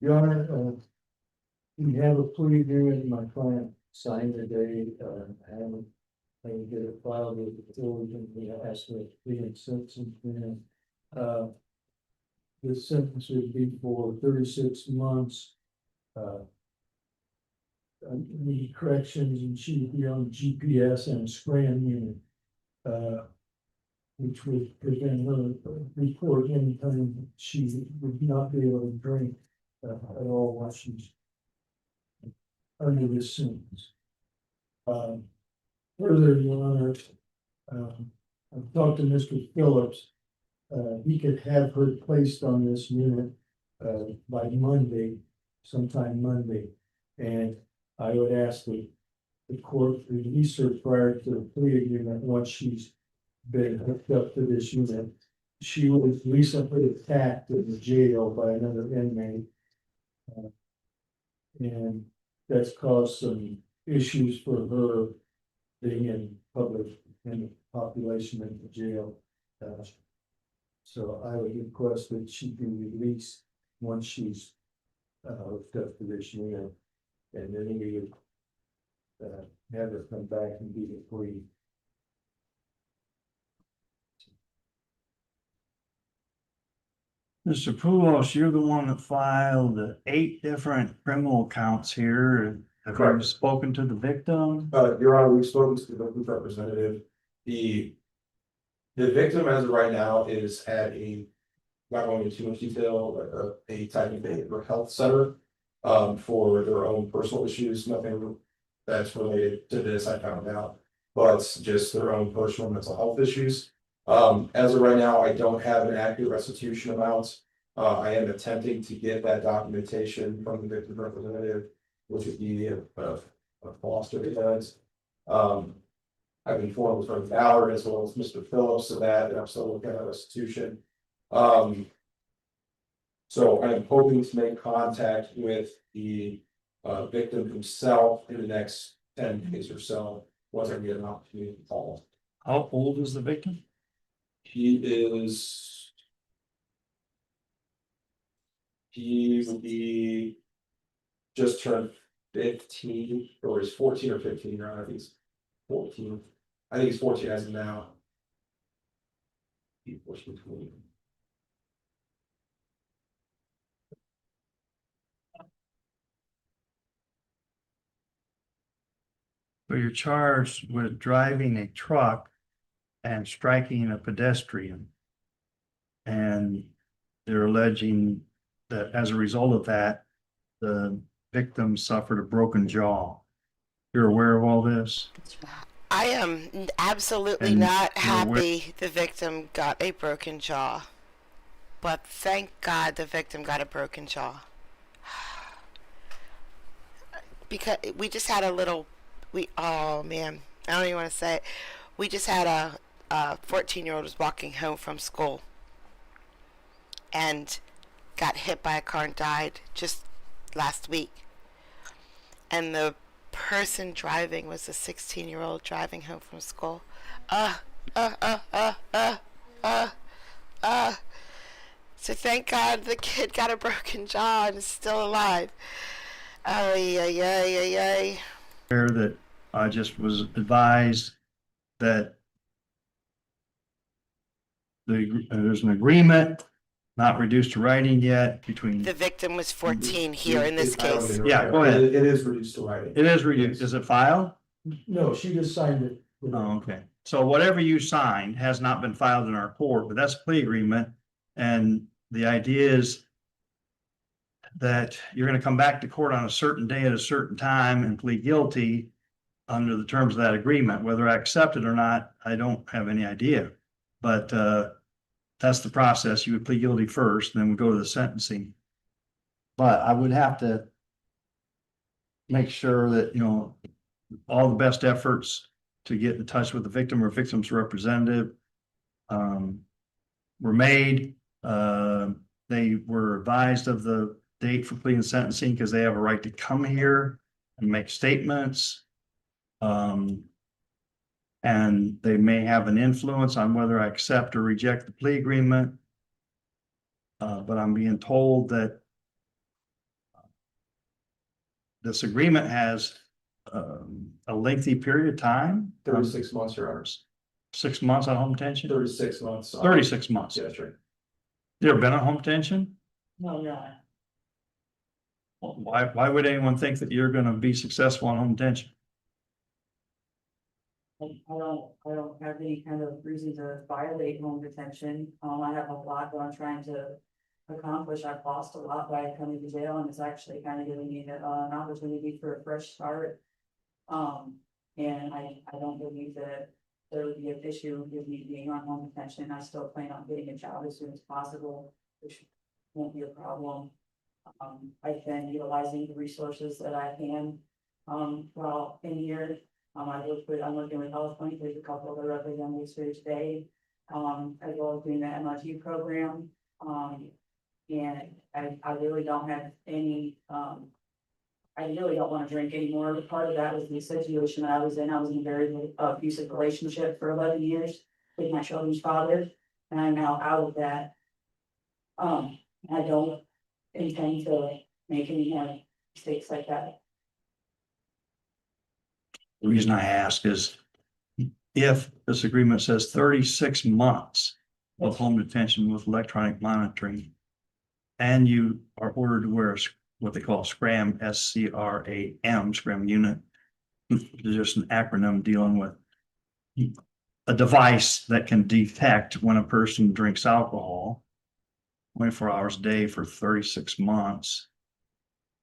Your Honor, we have a plea agreement, my client signed today, I haven't, I can get it filed with the authority, we asked for a plea and sentence, and, the sentence would be for 36 months. Need corrections, and she would be on GPS and a scram unit, which would prevent her report anytime she would not be able to drink at all while she's under this sentence. Further, Your Honor, I've talked to Mr. Phillips. He could have her placed on this unit by Monday, sometime Monday. And I would ask the court to release her prior to the plea agreement once she's been hooked up to this unit. She was recently attacked in the jail by another inmate. And that's caused some issues for her being in public, in the population in the jail. So I would request that she be released once she's hooked up to this unit. And then we would have her come back and be free. Mr. Poulos, you're the one that filed 8 different criminal counts here. Have you Correct. spoken to the victim? Your Honor, we've spoken to the victim representative. The victim as of right now is at a, not going into too much detail, a type of behavioral health center. For their own personal issues, nothing that's related to this, I found out. But just their own personal mental health issues. As of right now, I don't have an accurate restitution amount. I am attempting to get that documentation from the victim representative, which would be a foster defense. I've been informed with Frank Ballard as well as Mr. Phillips of that, and I'm still looking at restitution. So I am hoping to make contact with the victim himself in the next 10 days or so, once I get an opportunity to call. How old is the victim? He would be just turned 15, or he's 14 or 15, Your Honor, I think he's 14. I think he's 14 as of now. He's 14, 20. So you're charged with driving a truck and striking a pedestrian. And they're alleging that as a result of that, the victim suffered a broken jaw. You're aware of all this? I am absolutely And not you're aware- happy the victim got a broken jaw. But thank God the victim got a broken jaw. Because we just had a little, oh man, I don't even want to say it. We just had a 14-year-old was walking home from school and got hit by a car and died just last week. And the person driving was a 16-year-old driving home from school. So thank God the kid got a broken jaw and is still alive. Oh, yeah. That I just was advised that there's an agreement, not reduced to writing yet, between. The victim was 14 here in this case. Yeah, go ahead. It is reduced to writing. It is reduced. Is it filed? No, she just signed it. Oh, okay. So whatever you signed has not been filed in our court, but that's a plea agreement. And the idea is that you're going to come back to court on a certain day at a certain time and plead guilty under the terms of that agreement. Whether I accept it or not, I don't have any idea. But that's the process. You would plead guilty first, then we go to the sentencing. But I would have to make sure that, you know, all the best efforts to get in touch with the victim or victim's representative were made. They were advised of the date for plea and sentencing because they have a right to come here and make statements. And they may have an influence on whether I accept or reject the plea agreement. But I'm being told that this agreement has a lengthy period of time. 36 months, Your Honor. 6 months on home detention? 36 months. 36 months. Yeah, that's right. You ever been on home detention? No, no. Well, why would anyone think that you're gonna be successful on home detention? I don't have any kind of reason to violate home detention. I have a lot that I'm trying to accomplish. I've lost a lot by coming to jail, and it's actually kind of giving me an opportunity for a fresh start. And I don't believe that there would be an issue with me being on home detention. I still plan on getting a job as soon as possible, which won't be a problem. I've been utilizing the resources that I can, while in here. I'm working with Health Point, there's a couple of the representatives here today, as well as doing the MRT program. And I really don't have any, I really don't want to drink anymore. But part of that was the situation that I was in. I was in a very abusive relationship for 11 years with my children's father, and I'm now out of that. I don't intend to make any more mistakes like that. The reason I ask is if this agreement says 36 months of home detention with electronic monitoring, and you are ordered to wear what they call SCRAM, SCRAM, SCRAM unit. It's just an acronym dealing with a device that can detect when a person drinks alcohol 24 hours a day for 36 months.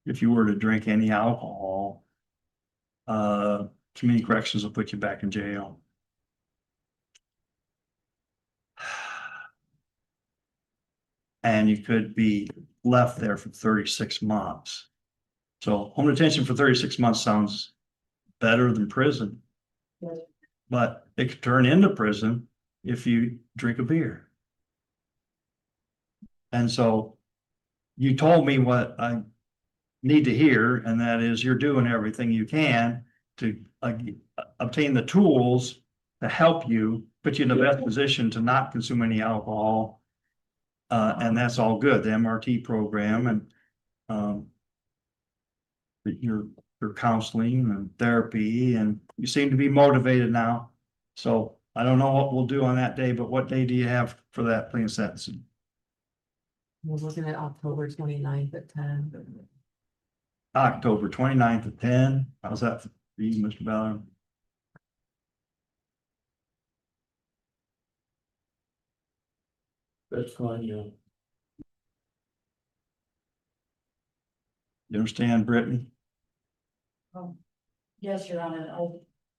If you were to drink any alcohol, community corrections will put you back in jail. And you could be left there for 36 months. So home detention for 36 months sounds better than prison. Yes. But it could turn into prison if you drink a beer. And so you told me what I need to hear, and that is you're doing everything you can to obtain the tools to help you, put you in the best position to not consume any alcohol. And that's all good, the MRT program and your counseling and therapy, and you seem to be motivated now. So I don't know what we'll do on that day, but what day do you have for that plea and sentencing? We're looking at October 29th at 10. October 29th at 10. How's that for you, Mr. Ballard? That's fine, yeah. You understand, Brittany? Yes, Your Honor,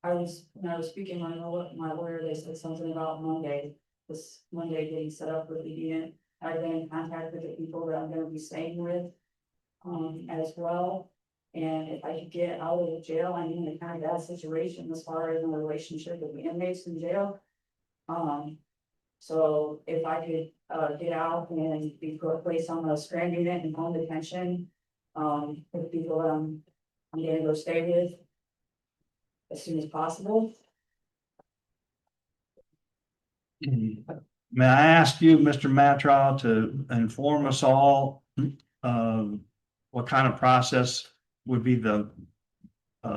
I was, when I was speaking on my lawyer, they said something about Monday, this Monday getting set up with the unit. I've been in contact with the people that I'm gonna be staying with, as well. And if I could get out of the jail, I'm in a kind of bad situation as far as my relationship with the inmates in jail. So if I could, get out and be placed on a strand unit and home detention, with people that I'm gonna go stay with as soon as possible. May I ask you, Mr. Matrow, to inform us all what kind of process would be the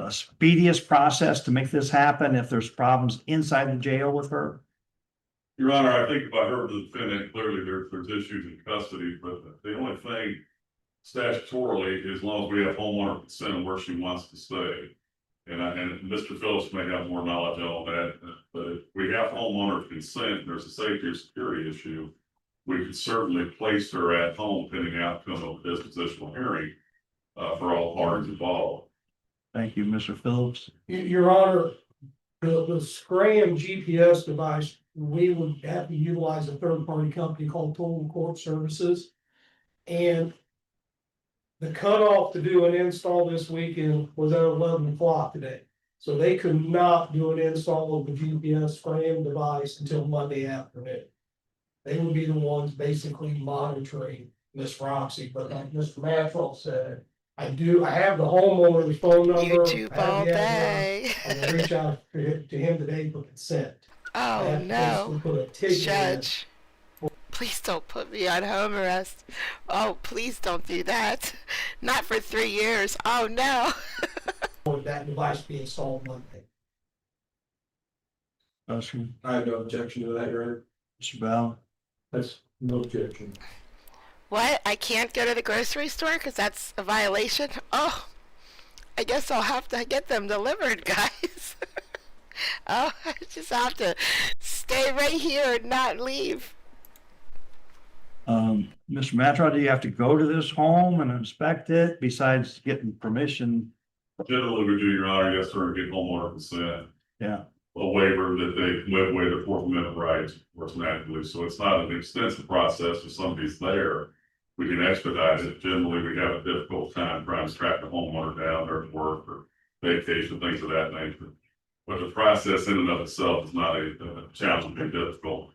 speediest process to make this happen if there's problems inside the jail with her? Your Honor, I think if I heard the defendant clearly, there's issues in custody, but the only thing statutorily, as long as we have homeowner consent of where she wants to stay. And Mr. Phillips may have more knowledge on that, but if we have homeowner consent, there's a safety or security issue. We could certainly place her at home pending outcome of a dispositional hearing for all parties involved. Thank you, Mr. Phillips. Your Honor, the SCRAM GPS device, we would have to utilize a third-party company called Total Court Services. And the cutoff to do an install this weekend was at 11 o'clock today. So they could not do an install of the GPS SCRAM device until Monday afternoon. They would be the ones basically monitoring Miss Roxy, but like Mr. Maxwell said, I have the homeowner's phone number. YouTube I have all the day. address. I'm gonna reach out to him today for consent. I Oh have to no, basically put a ticket in. Judge. Please don't put me on home arrest. Oh, please don't do that. Not for 3 years. Oh no. Would that device be installed Monday? I have no objection to that, Your Honor. Mr. Bell. That's no objection. What? I can't go to the grocery store because that's a violation? Oh, I guess I'll have to get them delivered, guys. Oh, I just have to stay right here and not leave. Mr. Matrow, do you have to go to this home and inspect it besides getting permission? Generally, we do, Your Honor, yes, sir, and get homeowner consent. Yeah. A waiver that they waive their Fourth Amendment rights automatically, so it's not an extensive process. If somebody's there, we can expedite it. Generally, we have a difficult time trying to track the homeowner down or work or vacation, things of that nature. But the process in and of itself is not a challenging, difficult.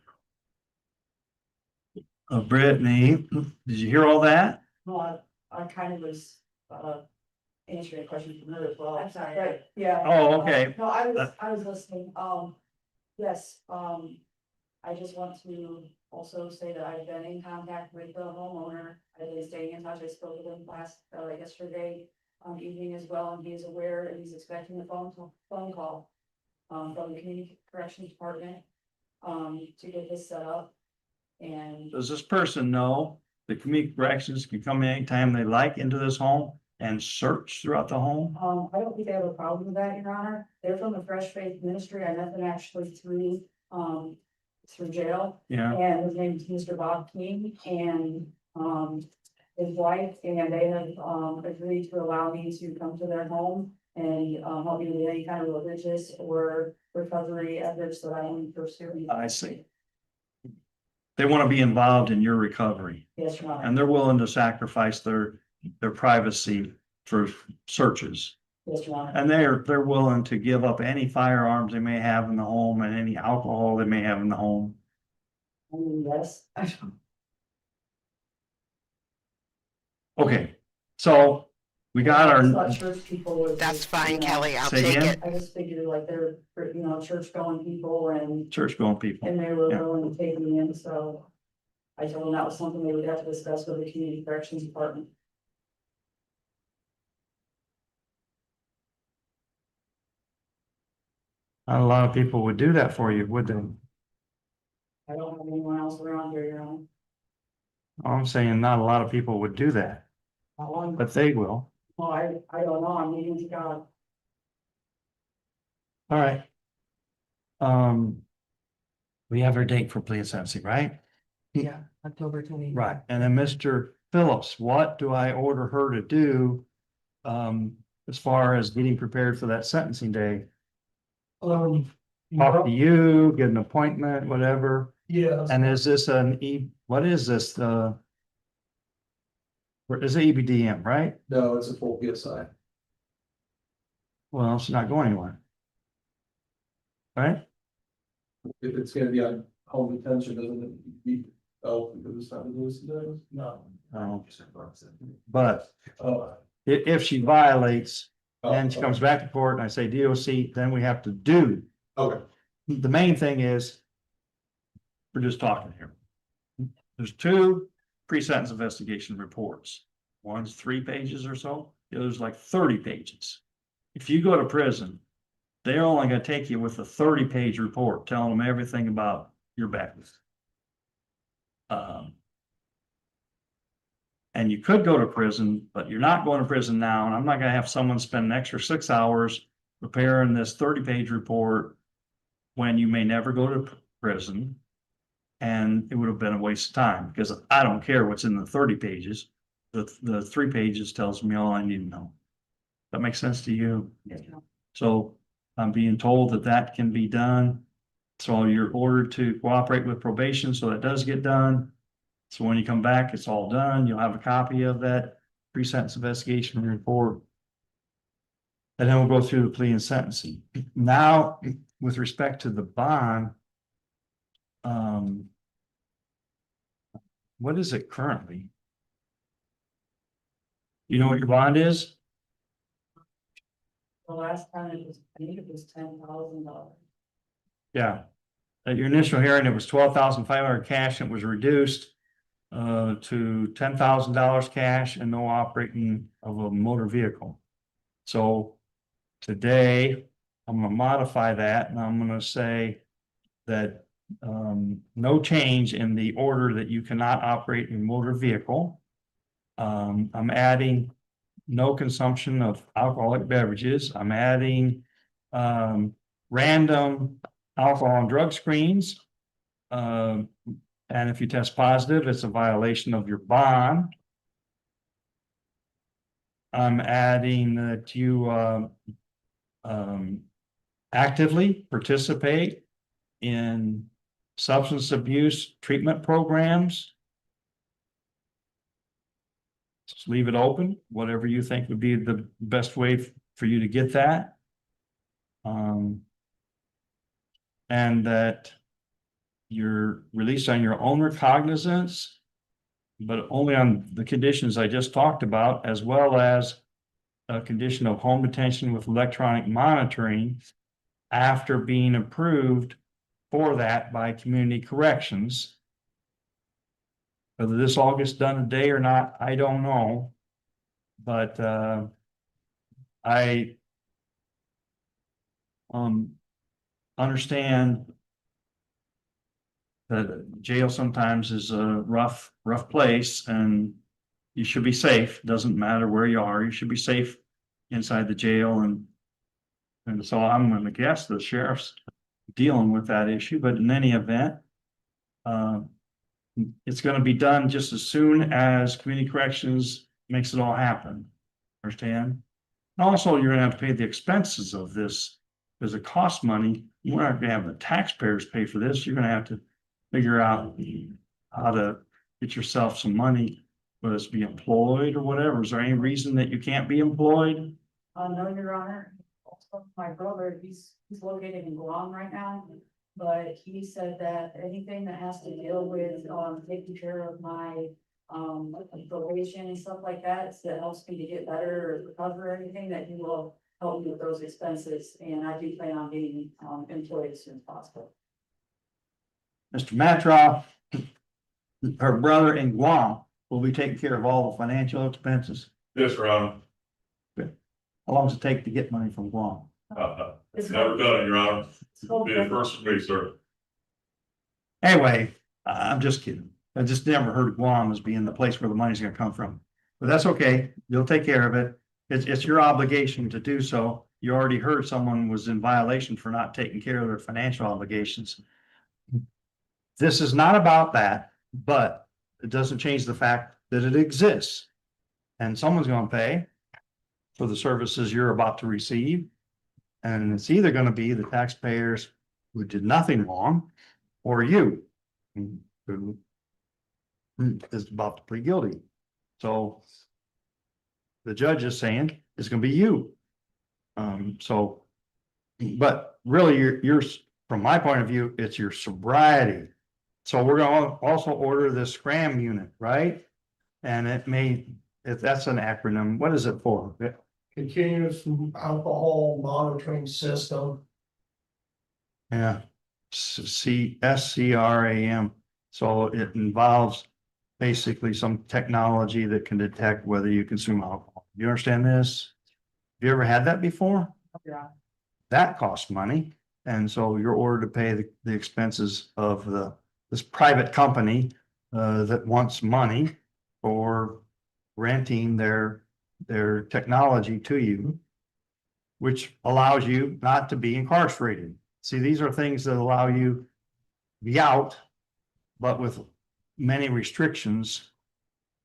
Brittany, did you hear all that? Well, I kind of was, answering a question from her as well. I'm sorry. But, yeah. Oh, okay. No, I was listening, yes, I just want to also say that I've been in contact with the homeowner. I've been staying in touch, I spoke with him yesterday, evening as well, and he is aware and he's expecting a phone call. From the community corrections department, to get this set up. And Does this person know The community corrections can come in anytime they like into this home and search throughout the home? I don't think they have a problem with that, Your Honor. They're from the Fresh Faith Ministry. I met them actually through jail. Yeah, And his name is Mr. Bob King and, his wife, and they have, agreed to allow me to come to their home and, help me with any kind of religious or recovery efforts that I am pursuing. I see. They want to be involved in your recovery Yes, Your Honor. and they're willing to sacrifice their privacy for searches. Yes, Your Honor. And they're willing to give up any firearms they may have in the home and any alcohol they may have in the home. I mean, yes. Okay, so we got I just thought our, church people was. That's fine, Kelly. I'll Say take again? it. I just figured like they're, church going people and church-going people. they were Yeah. willing to take me in, so. I told them that was something they would have to discuss with the community corrections department. Not a lot of people would do that for you, would they? I don't have anyone else around here, Your Honor. I'm saying not a lot of people would do that, Not one, but they will. well, I don't know, I'm leaving to God. All right. We have our date for plea and sentencing, right? Yeah, October 20. Right, and then Mr. Phillips, what do I order her to do? As far as getting prepared for that sentencing day? Talk to you, get an appointment, whatever. Yeah. And is this what is this, what is it, EBDM, right? No, it's a full PSI. Well, it's not going anywhere. Right? If it's gonna be on home detention, doesn't it be, because it's not Lewis does? No. Oh. But Oh. if she violates, Oh, and she comes back to court and I say DOC, then we have to do. Okay, The main thing is, we're just talking here. There's two pre-sentence investigation reports. One's 3 pages or so, the other's like 30 pages. If you go to prison, they're only gonna take you with a 30-page report, telling them everything about your background. And you could go to prison, but you're not going to prison now, and I'm not gonna have someone spend an extra 6 hours preparing this 30-page report when you may never go to prison. And it would have been a waste of time, because I don't care what's in the 30 pages. The 3 pages tells me all I need to know. That makes sense to you? Yes, Your Honor. So I'm being told that that can be done. So you're ordered to cooperate with probation, so that does get done. So when you come back, it's all done. You'll have a copy of that pre-sentence investigation report. And then we'll go through the plea and sentencing. Now, with respect to the bond, what is it currently? You know what your bond is? The last time it was, I think it was $10,000. Yeah. At your initial hearing, it was 12,500 cash, and it was reduced to $10,000 cash and no operating of a motor vehicle. So today, I'm gonna modify that, and I'm gonna say that no change in the order that you cannot operate a motor vehicle. I'm adding no consumption of alcoholic beverages. I'm adding random alcohol and drug screens. And if you test positive, it's a violation of your bond. I'm adding that you actively participate in substance abuse treatment programs. Just leave it open, whatever you think would be the best way for you to get that. And that you're released on your own recognizance, but only on the conditions I just talked about, as well as a condition of home detention with electronic monitoring after being approved for that by community corrections. Whether this all gets done today or not, I don't know. But I understand The jail sometimes is a rough place, and you should be safe. Doesn't matter where you are, you should be safe inside the jail, and so I'm gonna guess the sheriff's dealing with that issue, but in any event, it's gonna be done just as soon as community corrections makes it all happen. Understand? And also, you're gonna have to pay the expenses of this, because it costs money. We're not gonna have the taxpayers pay for this. You're gonna have to figure out how to get yourself some money, whether it's be employed or whatever. Is there any reason that you can't be employed? No, Your Honor. Also, my brother, he's located in Guam right now, but he said that anything that has to deal with, taking care of my, probation and stuff like that, that helps me to get better or recover or anything, that he will help me with those expenses, and I do plan on being, employed as soon as possible. Mr. Matroff, her brother in Guam will be taking care of all the financial expenses. Yes, Your Honor. How long does it take to get money from Guam? Never done it, Your Honor. Be the first for me, sir. Anyway, I'm just kidding. I just never heard of Guam as being the place where the money's gonna come from. But that's okay. You'll take care of it. It's your obligation to do so. You already heard someone was in violation for not taking care of their financial obligations. This is not about that, but it doesn't change the fact that it exists. And someone's gonna pay for the services you're about to receive. And it's either gonna be the taxpayers who did nothing wrong, or you, who is about to plead guilty. So the judge is saying it's gonna be you. But really, you're, from my point of view, it's your sobriety. So we're gonna also order this SCRAM unit, right? And if that's an acronym, what is it for? Continuous alcohol monitoring system. Yeah, SCRAM. So it involves basically some technology that can detect whether you consume alcohol. You understand this? Have you ever had that before? Yeah. That costs money. And so you're ordered to pay the expenses of this private company that wants money for renting their technology to you, which allows you not to be incarcerated. See, these are things that allow you to be out, but with many restrictions.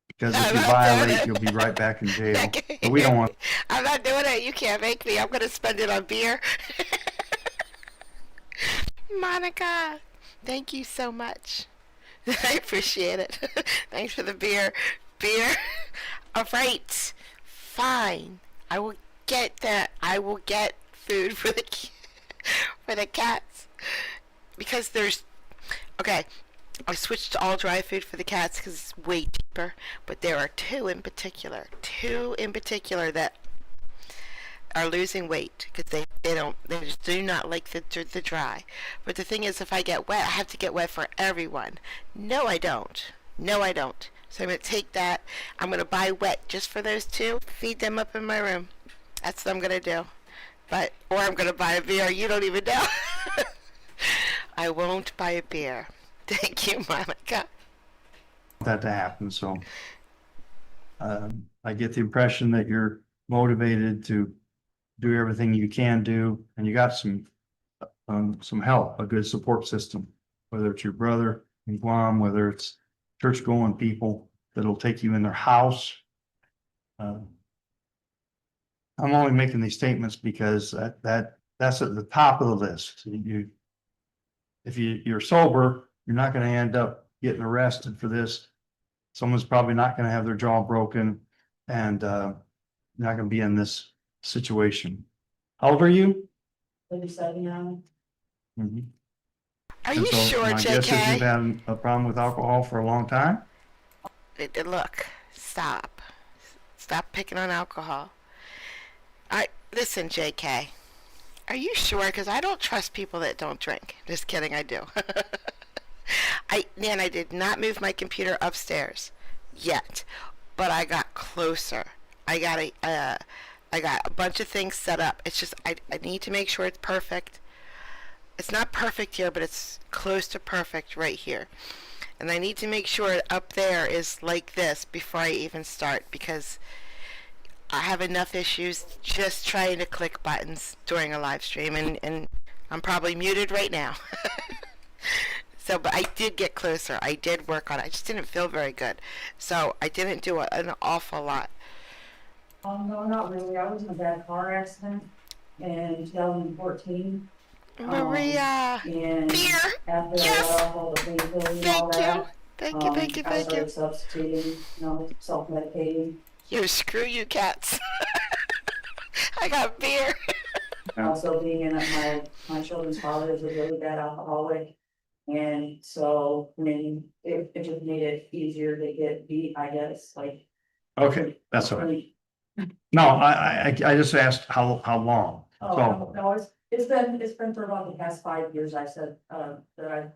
Because if you violate, you'll be right back in jail. But we don't want. I'm not doing it. You can't make me. I'm gonna spend it on beer. Monica, thank you so much. I appreciate it. Thanks for the beer. Beer. All right. Fine. I will get that. I will get food for the cats, because there's. Okay. I switched to all dry food for the cats because it's way cheaper, but there are two in particular that are losing weight because they just do not like the dry. But the thing is, if I get wet, I have to get wet for everyone. No, I don't. So I'm gonna take that. I'm gonna buy wet just for those two. Feed them up in my room. That's what I'm gonna do. Or I'm gonna buy a beer. You don't even know. I won't buy a beer. Thank you, Monica. That to happen, so. I get the impression that you're motivated to do everything you can do, and you got some help, a good support system, whether it's your brother in Guam, whether it's church-going people that'll take you in their house. I'm only making these statements because that's at the top of the list. If you're sober, you're not gonna end up getting arrested for this. Someone's probably not gonna have their jaw broken, and not gonna be in this situation. How old are you? 37 now. Mhm. Are And you so sure, my guess is you've JK? had a problem with alcohol for a long time? Look, stop picking on alcohol. Listen, JK. Are you sure? Because I don't trust people that don't drink. Just kidding, I do. I did not move my computer upstairs yet, but I got closer. I got a bunch of things set up. It's just I need to make sure it's perfect. It's not perfect here, but it's close to perfect right here. And I need to make sure up there is like this before I even start, because I have enough issues just trying to click buttons during a live stream, and I'm probably muted right now. So, but I did get closer. I did work on it. I just didn't feel very good. So I didn't do an awful lot. No, not really. I was in a bad car accident in 2014. Maria! And Beer! after Yes! I got off all the painkillers and all Thank you! that, Thank you, thank you, I thank you. started substituting, self-medicating. You screw you cats. I got beer. Also being in my children's father is a really bad alcoholic. And so when it just made it easier to get beat, I guess, like. Okay, that's all right. really- No, I just asked how long. Oh, So, no, it's been for about the past 5 years, I said, that I've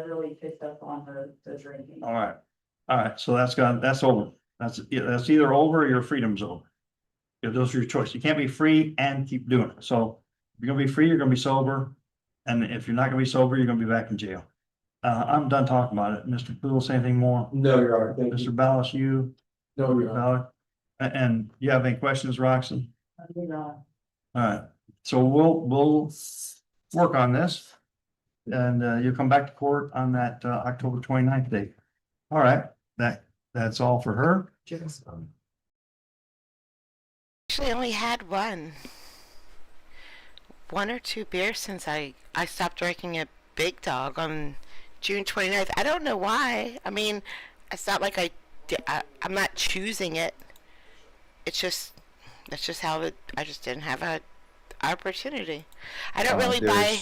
really picked up on the drinking. all right, so that's over. That's either over or your freedom's over. If those are your choice, you can't be free and keep doing it. So if you're gonna be free, you're gonna be sober. And if you're not gonna be sober, you're gonna be back in jail. I'm done talking about it. Mr. Poole, say anything more? No, Your Honor, thank you. Mr. Ballas, you? No, Your Honor. Ballard? And you have any questions, Roxanne? You know, All right, so we'll work on this. And you'll come back to court on that October 29th date. All right, that's all for her. Actually, I only had one or two beers since I stopped drinking a Big Dog on June 29th. I don't know why. I mean, it's not like I'm not choosing it. It's just, that's just how I just didn't have a opportunity. I don't really buy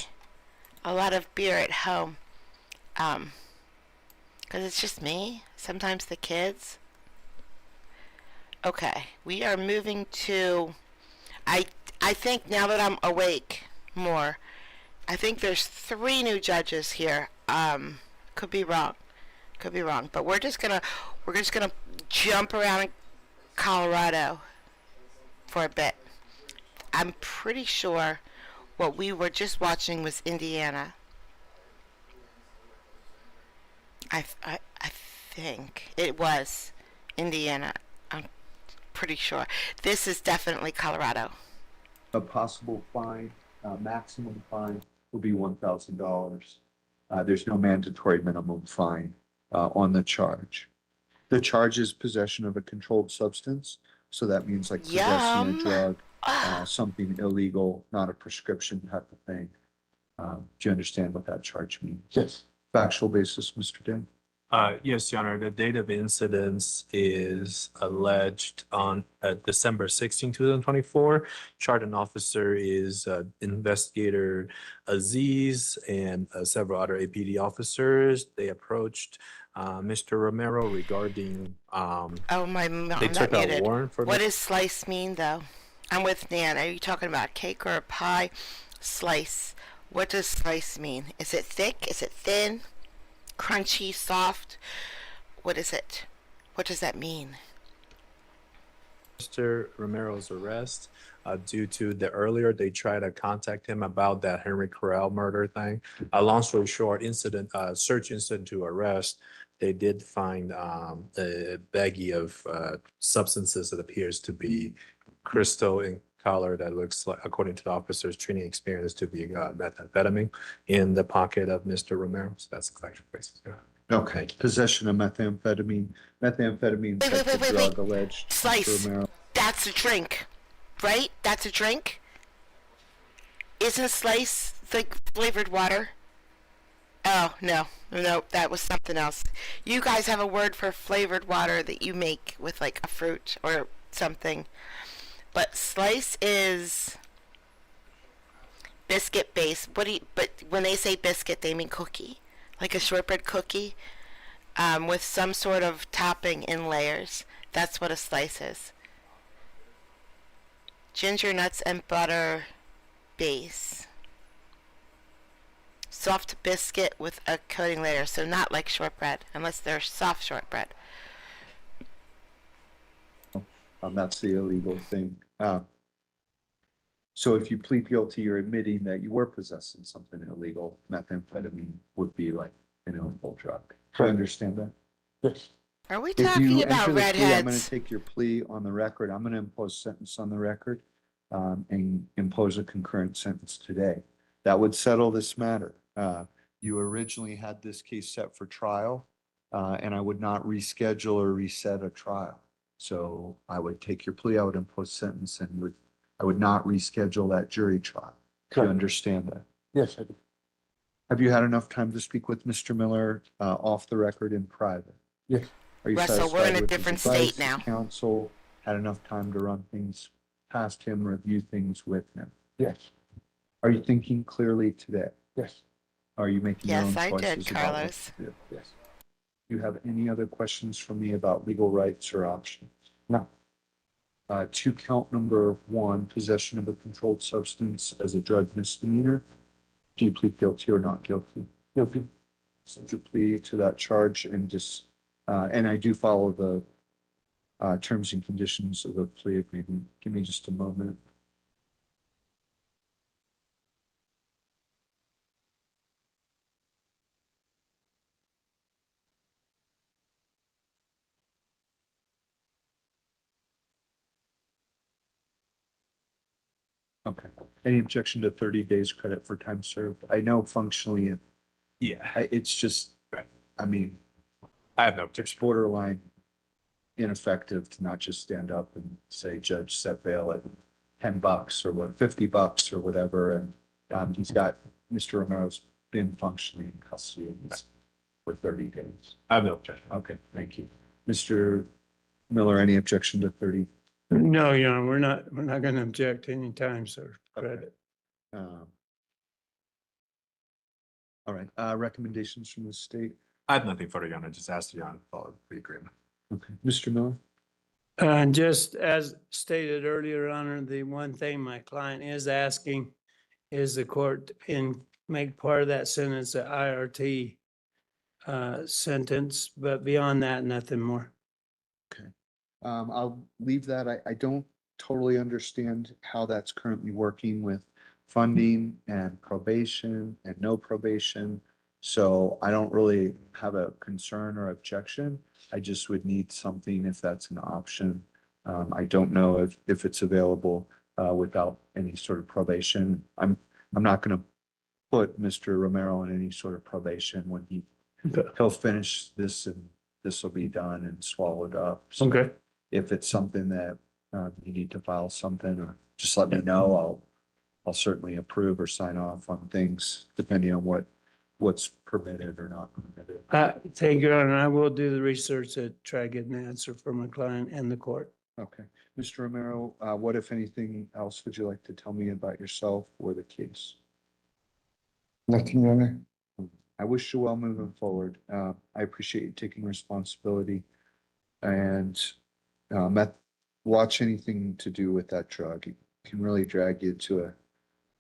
a lot of beer at home. Because it's just me. Sometimes the kids. Okay, we are moving to, I think now that I'm awake more, I think there's 3 new judges here. Could be wrong, but we're just gonna jump around in Colorado for a bit. I'm pretty sure what we were just watching was Indiana. I think it was Indiana. I'm pretty sure. This is definitely Colorado. A possible fine, maximum fine will be $1,000. There's no mandatory minimum fine on the charge. The charge is possession of a controlled substance, so that means like possessing Yum. a drug, something illegal, not a prescription type of thing. Do you understand what that charge means? Yes. Factual basis, Mr. Day? Yes, Your Honor, the date of incidence is alleged on December 16, 2024. Charging officer is investigator Aziz and several other APD officers. They approached Mr. Romero regarding Oh my, I'm they not took a muted. warrant for What the does slice mean though? I'm with Nan. Are you talking about cake or a pie? Slice. What does slice mean? Is it thick? Is it thin? Crunchy, soft? What is it? What does that mean? Mr. Romero's arrest due to the earlier they tried to contact him about that Henry Corral murder thing. A long story short, search incident to arrest. They did find a baggie of substances that appears to be crystal in color that looks like, according to the officer's training experience, to be methamphetamine in the pocket of Mr. Romero. So that's the factual basis. Yeah. Okay, possession of methamphetamine type of drug alleged. Slice. Mr. Romero. That's a drink, right? That's a drink? Isn't slice like flavored water? Oh, no, that was something else. You guys have a word for flavored water that you make with like a fruit or something. But slice is biscuit base. But when they say biscuit, they mean cookie, like a shortbread cookie, with some sort of topping in layers. That's what a slice is. Ginger nuts and butter base. Soft biscuit with a coating layer, so not like shortbread, unless they're soft shortbread. That's the illegal thing. So if you plead guilty, you're admitting that you were possessing something illegal. Methamphetamine would be like an illegal drug. Do you understand that? Yes. Are we If you talking about enter the plea, I'm gonna redheads? take your plea on the record. I'm gonna impose sentence on the record, and impose a concurrent sentence today. That would settle this matter. You originally had this case set for trial, and I would not reschedule or reset a trial. So I would take your plea, I would impose sentence, and I would not reschedule that jury trial. Do you understand that? Yes, I do. Have you had enough time to speak with Mr. Miller, off the record in private? Yes. Are you Russell, we're in satisfied a with his different advice? state now. His counsel had enough time to run things past him, review things with him. Yes. Are you thinking clearly today? Yes. Are you making your Yes, own I choices did, about what Carlos. to do? Yes. Do you have any other questions for me about legal rights or options? No. To count number one, possession of a controlled substance as a drug misdemeanor. Do you plead guilty or not guilty? Guilty. Send your plea to that charge and just, and I do follow the terms and conditions of the plea agreement. Give me just a moment. Okay. Any objection to 30 days credit for time served? I know functionally, Yeah, it's just, I mean, I have no objection. it's borderline ineffective to not just stand up and say, Judge, set bail at $10 or what, $50 or whatever. And he's got, Mr. Romero's been functioning in custody for 30 days. I have no objection. Okay, thank you. Mr. Miller, any objection to 30? No, Your Honor, we're not gonna object any time, sir. Credit. Um, All right, recommendations from the state? I have nothing further, Your Honor. Just ask the Honor to follow the agreement. Okay, Mr. Miller? And just as stated earlier, Your Honor, the one thing my client is asking is the court make part of that sentence a IRT sentence, but beyond that, nothing more. I'll leave that. I don't totally understand how that's currently working with funding and probation and no probation. So I don't really have a concern or objection. I just would need something if that's an option. I don't know if it's available without any sort of probation. I'm not gonna put Mr. Romero in any sort of probation when he'll finish this and this will be done and swallowed up. So Okay. if it's something that you need to file something, or just let me know, I'll certainly approve or sign off on things depending on what's permitted or not permitted. Thank you, Your Honor. I will do the research to try to get an answer from my client and the court. Okay, Mr. Romero, what if anything else would you like to tell me about yourself or the case? Nothing, Your Honor. I wish you well moving forward. I appreciate you taking responsibility and watch anything to do with that drug. It can really drag you to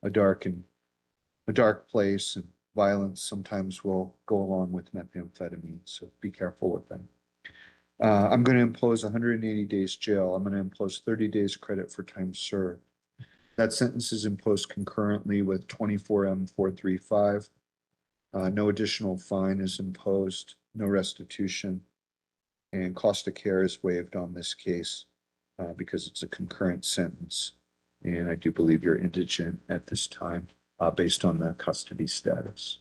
a dark place, and violence sometimes will go along with methamphetamine. So be careful with them. I'm going to impose 180 days jail. I'm going to impose 30 days credit for time served. That sentence is imposed concurrently with 24M435. No additional fine is imposed, no restitution, and cost of care is waived on this case because it's a concurrent sentence. And I do believe you're indigent at this time based on the custody status.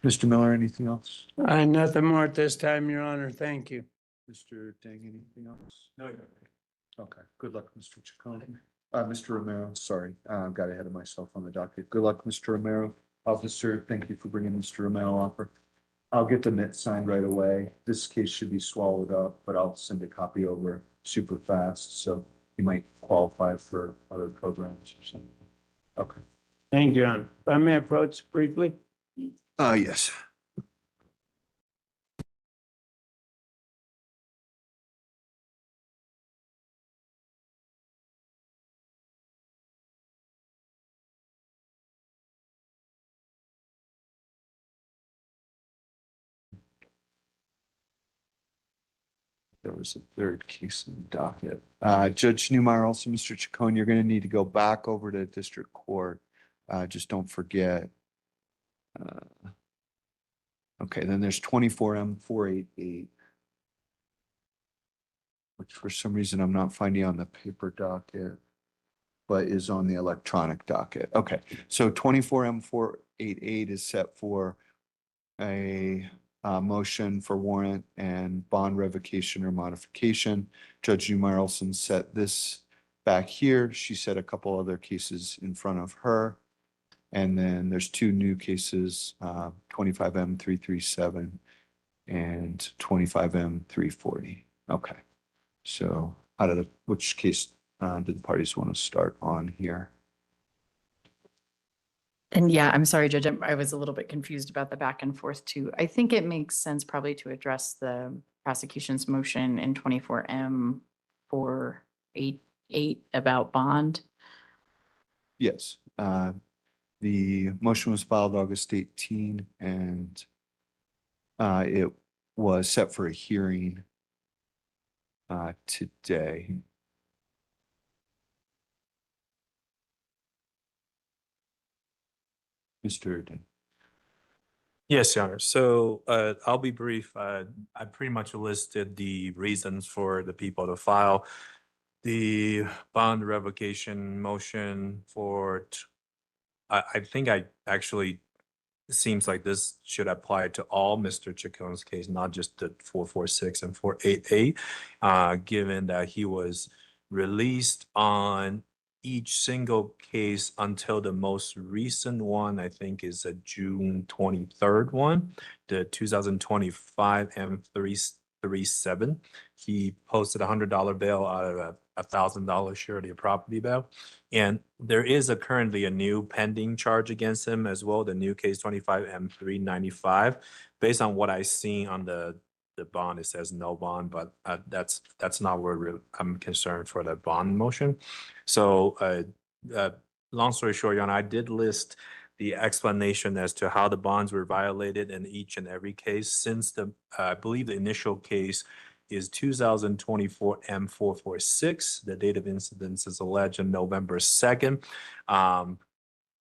Mr. Miller, anything else? Nothing more at this time, Your Honor. Thank you. Mr. Dang, anything else? No, Okay, good luck, Mr. Chacon. Mr. Romero, sorry, got ahead of myself on the docket. Good luck, Mr. Romero. Officer, thank you for bringing Mr. Romero up. I'll get the minute signed right away. This case should be swallowed up, but I'll send a copy over super fast, so you might qualify for other programs or something. Okay. Thank you, Your Honor. If I may approach briefly? Yes. there was a third case in the docket. Judge Newmeyer, also Mr. Chacon, you're gonna need to go back over to district court. Just don't forget. Okay, then there's 24M488. Which for some reason I'm not finding on the paper docket, but is on the electronic docket. Okay, so 24M488 is set for a motion for warrant and bond revocation or modification. Judge Newmeyer set this back here. She set a couple other cases in front of her. And then there's two new cases, 25M337 and 25M340. Okay. So which case do the parties want to start on here? And yeah, I'm sorry, Judge, I was a little bit confused about the back and forth too. I think it makes sense probably to address the prosecution's motion in 24M488 about bond. Yes. The motion was filed August 18 and it was set for a hearing today. Mr. Erdin. Yes, Your Honor. So I'll be brief. I pretty much listed the reasons for the people to file the bond revocation motion for. I think I actually seems like this should apply to all Mr. Chacon's case, not just the 446 and 488, given that he was released on each single case until the most recent one, I think is a June 23rd one, the 2025 M337. He posted $100 bail out of a $1,000 surety of property bail. And there is currently a new pending charge against him as well, the new case 25 M395. Based on what I seen on the bond, it says no bond, but that's not where I'm concerned for the bond motion. So long story short, Your Honor, I did list the explanation as to how the bonds were violated in each and every case since I believe the initial case is 2024 M446. The date of incidence is alleged on November 2nd.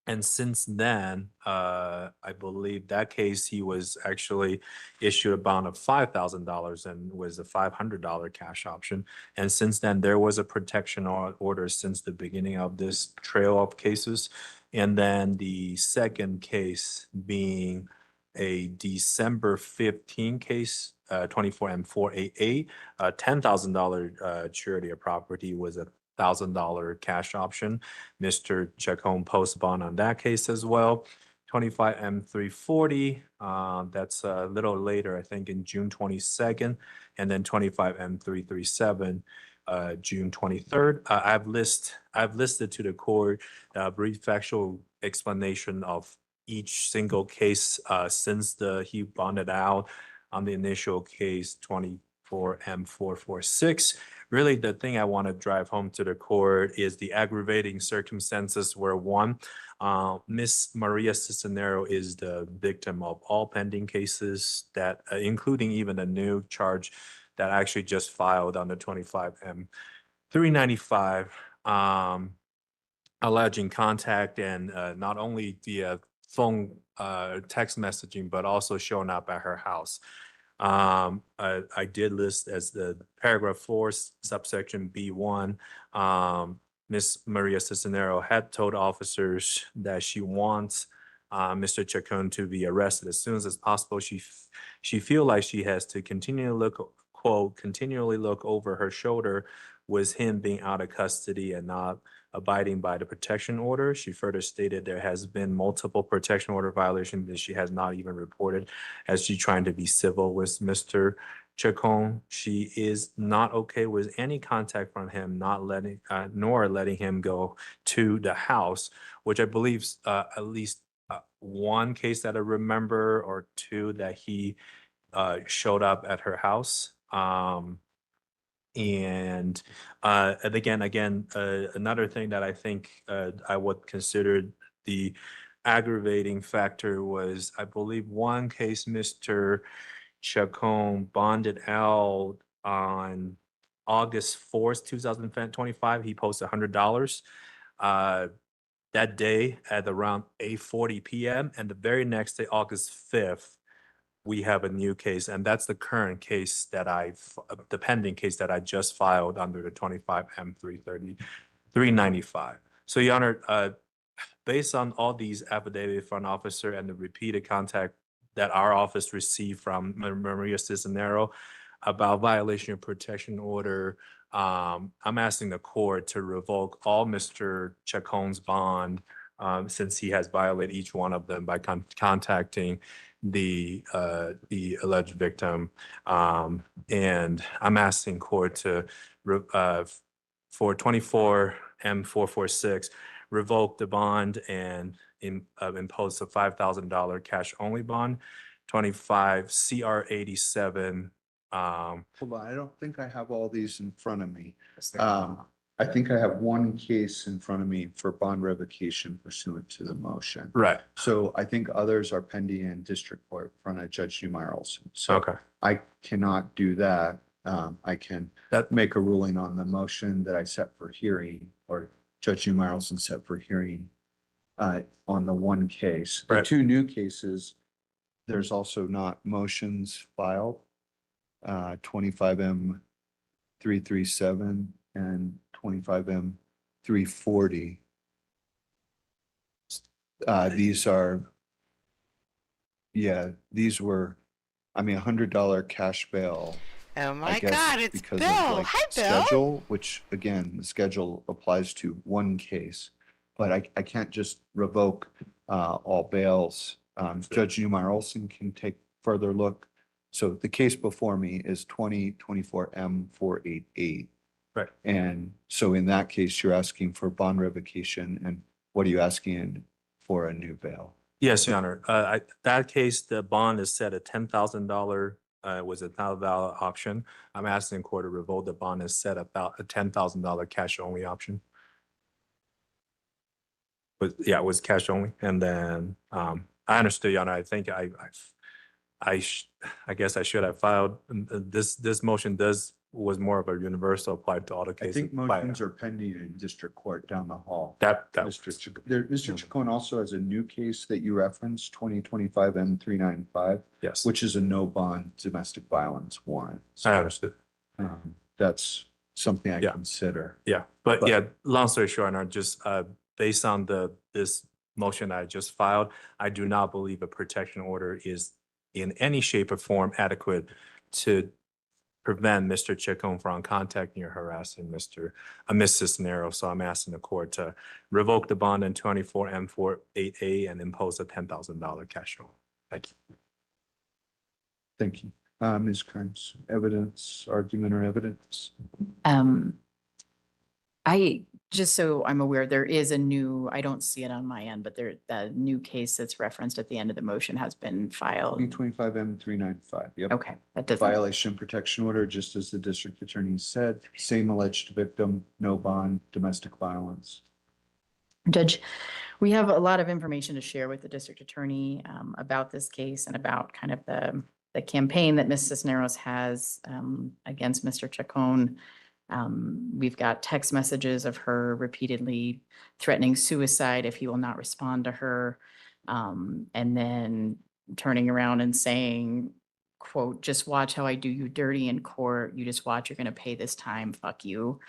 And since then, I believe that case, he was actually issued a bond of $5,000 and was a $500 cash option. And since then, there was a protection order since the beginning of this trail of cases. And then the second case being a December 15 case, 24M488, $10,000 surety of property was a $1,000 cash option. Mr. Chacon post bond on that case as well. 25M340, that's a little later, I think in June 22nd, and then 25M337, June 23rd. I've listed to the court a brief factual explanation of each single case since he bonded out on the initial case 24M446. Really, the thing I want to drive home to the court is the aggravating circumstances where one, Miss Maria Cisnero is the victim of all pending cases that, including even a new charge that actually just filed on the 25M395, alleging contact and not only the phone text messaging, but also showing up at her house. I did list as the paragraph 4, subsection B1. Miss Maria Cisnero had told officers that she wants Mr. Chacon to be arrested as soon as possible. She feel like she has to continually look, quote, continually look over her shoulder with him being out of custody and not abiding by the protection order. She further stated there has been multiple protection order violations that she has not even reported, as she trying to be civil with Mr. Chacon. She is not okay with any contact from him, nor letting him go to the house, which I believe at least one case that I remember or two that he showed up at her house. And again, another thing that I think I would consider the aggravating factor was, I believe one case Mr. Chacon bonded out on August 4th, 2025, he posted $100. That day at around 8:40 p.m. And the very next day, August 5th, we have a new case, and that's the current case that the pending case that I just filed under the 25 M 395. So, Your Honor, based on all these affidavit from officer and the repeated contact that our office received from Maria Cisnero about violation of protection order, I'm asking the court to revoke all Mr. Chacon's bond since he has violated each one of them by contacting the alleged victim. And I'm asking court to for 24 M 446 revoke the bond and impose a $5,000 cash only bond. 25 CR 87. Hold on, I don't think I have all these in front of me. I think I have one case in front of me for bond revocation pursuant to the motion. Right. So I think others are pending in district court in front of Judge Newmeyer Olson. So Okay. I cannot do that. I can make a ruling on the motion that I set for hearing, or Judge Newmeyer Olson set for hearing on the one case. The Right. two new cases, there's also not motions filed. 25 M 337 and 25 M 340. These are, these were, $100 cash bail. Oh I my guess God, it's because Bill. of like Hi, Bill. schedule, which again, the schedule applies to one case. But I can't just revoke all bails. Judge Newmeyer Olson can take further look. So the case before me is 2024 M 488. Right. And so in that case, you're asking for bond revocation, and what are you asking for a new bail? Yes, Your Honor. That case, the bond is set at $10,000. Was a $1,000 option. I'm asking court to revoke the bond and set about a $10,000 cash only option. But yeah, it was cash only. And then I understood, Your Honor. I think I guess I should have filed this motion was more of a universal applied to all the I cases. think motions are pending in district court down the hall. Mr. Chacon also has a new case that you referenced, 2025 M 395. Yes. Which is a no bond domestic violence warrant. I understood. That's something I consider. Yeah, but yeah, long story short, Your Honor, just based on this motion I just filed, I do not believe a protection order is in any shape or form adequate to prevent Mr. Chacon from contacting or harassing Ms. Cisnero. So I'm asking the court to revoke the bond in 24 M 48A and impose a $10,000 cash only. Thank you. Thank you. Ms. Crimes, evidence, argument or evidence? Just so I'm aware, there is a new, I don't see it on my end, but the new case that's referenced at the end of the motion has been filed. 2025 M 395. Yep. Okay, that doesn't. Violation protection order, just as the district attorney said, same alleged victim, no bond, domestic violence. Judge, we have a lot of information to share with the district attorney about this case and about kind of the campaign that Ms. Cisneros has against Mr. Chacon. We've got text messages of her repeatedly threatening suicide if he will not respond to her. And then turning around and saying, quote, "Just watch how I do you dirty in court. You just watch, you're going to pay this time. Fuck you."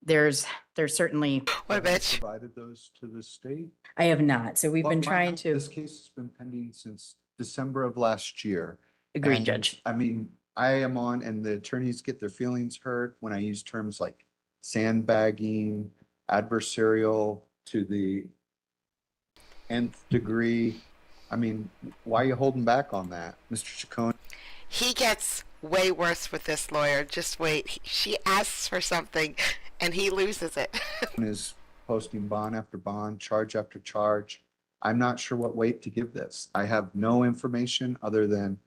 There's certainly. What a bitch. Provided those to the state? I have not. So we've been Well, trying to. This case has been pending since December of last year. Agreed, And, Judge. I mean, I am on, and the attorneys get their feelings hurt when I use terms like sandbagging, adversarial to the nth degree. I mean, why are you holding back on that, Mr. Chacon? He gets way worse with this lawyer. Just wait. She asks for something and he loses it. Is posting bond after bond, charge after charge. I'm not sure what weight to give this. I have no information other than,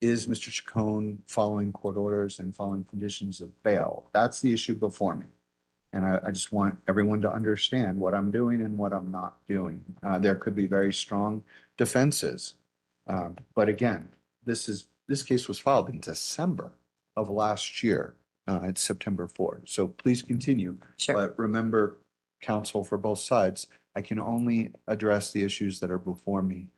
is Mr. Chacon following court orders and following conditions of bail? That's the issue before me. And I just want everyone to understand what I'm doing and what I'm not doing. There could be very strong defenses. But again, this is this case was filed in December of last year. It's September 4th. So please continue. Sure. But remember, counsel for both sides, I can only address the issues that are before me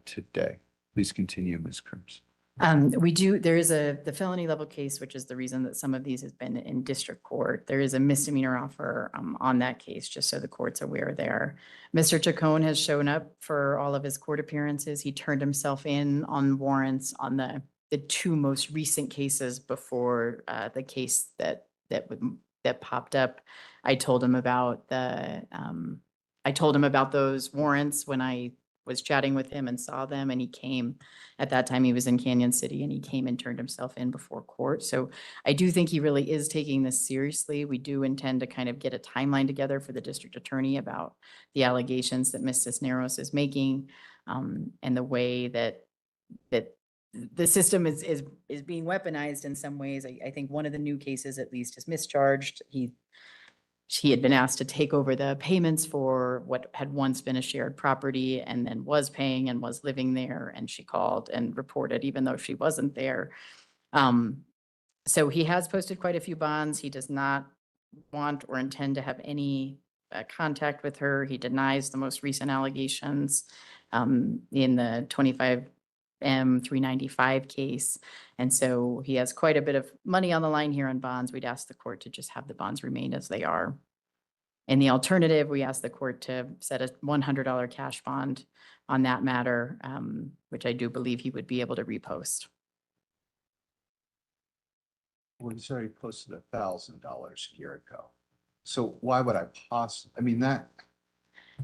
today. Please continue, Ms. Kearns. There is the felony level case, which is the reason that some of these has been in district court. There is a misdemeanor offer on that case, just so the court's aware there. Mr. Chacon has shown up for all of his court appearances. He turned himself in on warrants on the two most recent cases before the case that popped up. I told him about those warrants when I was chatting with him and saw them, and he came. At that time, he was in Canyon City, and he came and turned himself in before court. So I do think he really is taking this seriously. We do intend to kind of get a timeline together for the district attorney about the allegations that Ms. Cisneros is making, and the way that the system is being weaponized in some ways. I think one of the new cases at least is mischarged. She had been asked to take over the payments for what had once been a shared property and then was paying and was living there. And she called and reported even though she wasn't there. So he has posted quite a few bonds. He does not want or intend to have any contact with her. He denies the most recent allegations in the 25M 395 case. And so he has quite a bit of money on the line here on bonds. We'd ask the court to just have the bonds remain as they are. In the alternative, we ask the court to set a $100 cash bond on that matter, which I do believe he would be able to repost. Well, he's already posted $1,000 a year ago. So why would I I mean, that.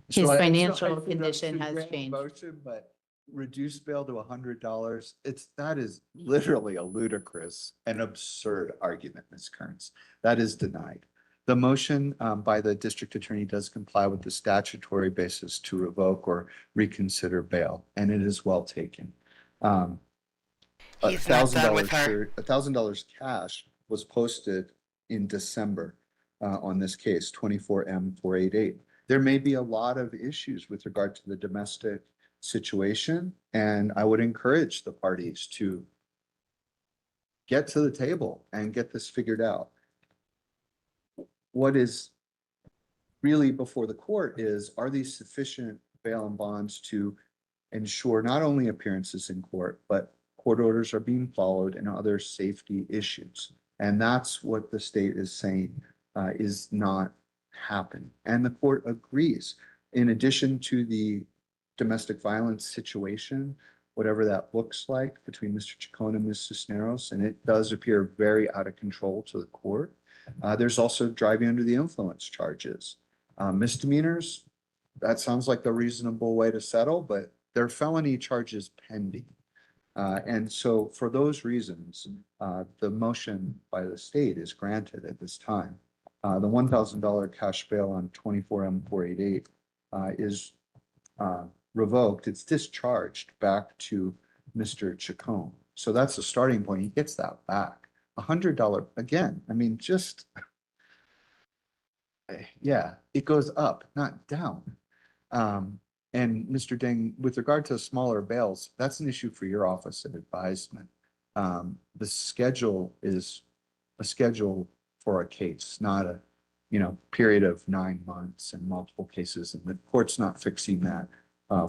His So I financial think condition that's a has great changed. motion, but reduce bail to $100, that is literally a ludicrous and absurd argument, Ms. Kearns. That is denied. The motion by the district attorney does comply with the statutory basis to revoke or reconsider bail, and it is well taken. He's not done with $1,000 $1,000 cash was posted in December on this case, 24M488. There may be a lot of issues with regard to the domestic situation, and I would encourage the parties to get to the table and get this figured out. What is really before the court is, are these sufficient bail and bonds to ensure not only appearances in court, but court orders are being followed and other safety issues? And that's what the state is saying is not happening. And the court agrees. In addition to the domestic violence situation, whatever that looks like between Mr. Chacon and Ms. Cisneros, and it does appear very out of control to the court. There's also driving under the influence charges. Misdemeanors, that sounds like the reasonable way to settle, but there are felony charges pending. And so for those reasons, the motion by the state is granted at this time. The $1,000 cash bail on 24M488 is revoked. It's discharged back to Mr. Chacon. So that's the starting point. He gets that back. $100, again, I mean, just, yeah, it goes up, not down. And Mr. Deng, with regard to smaller bails, that's an issue for your office of advisement. The schedule is a schedule for a case, not a, period of 9 months and multiple cases. And the court's not fixing that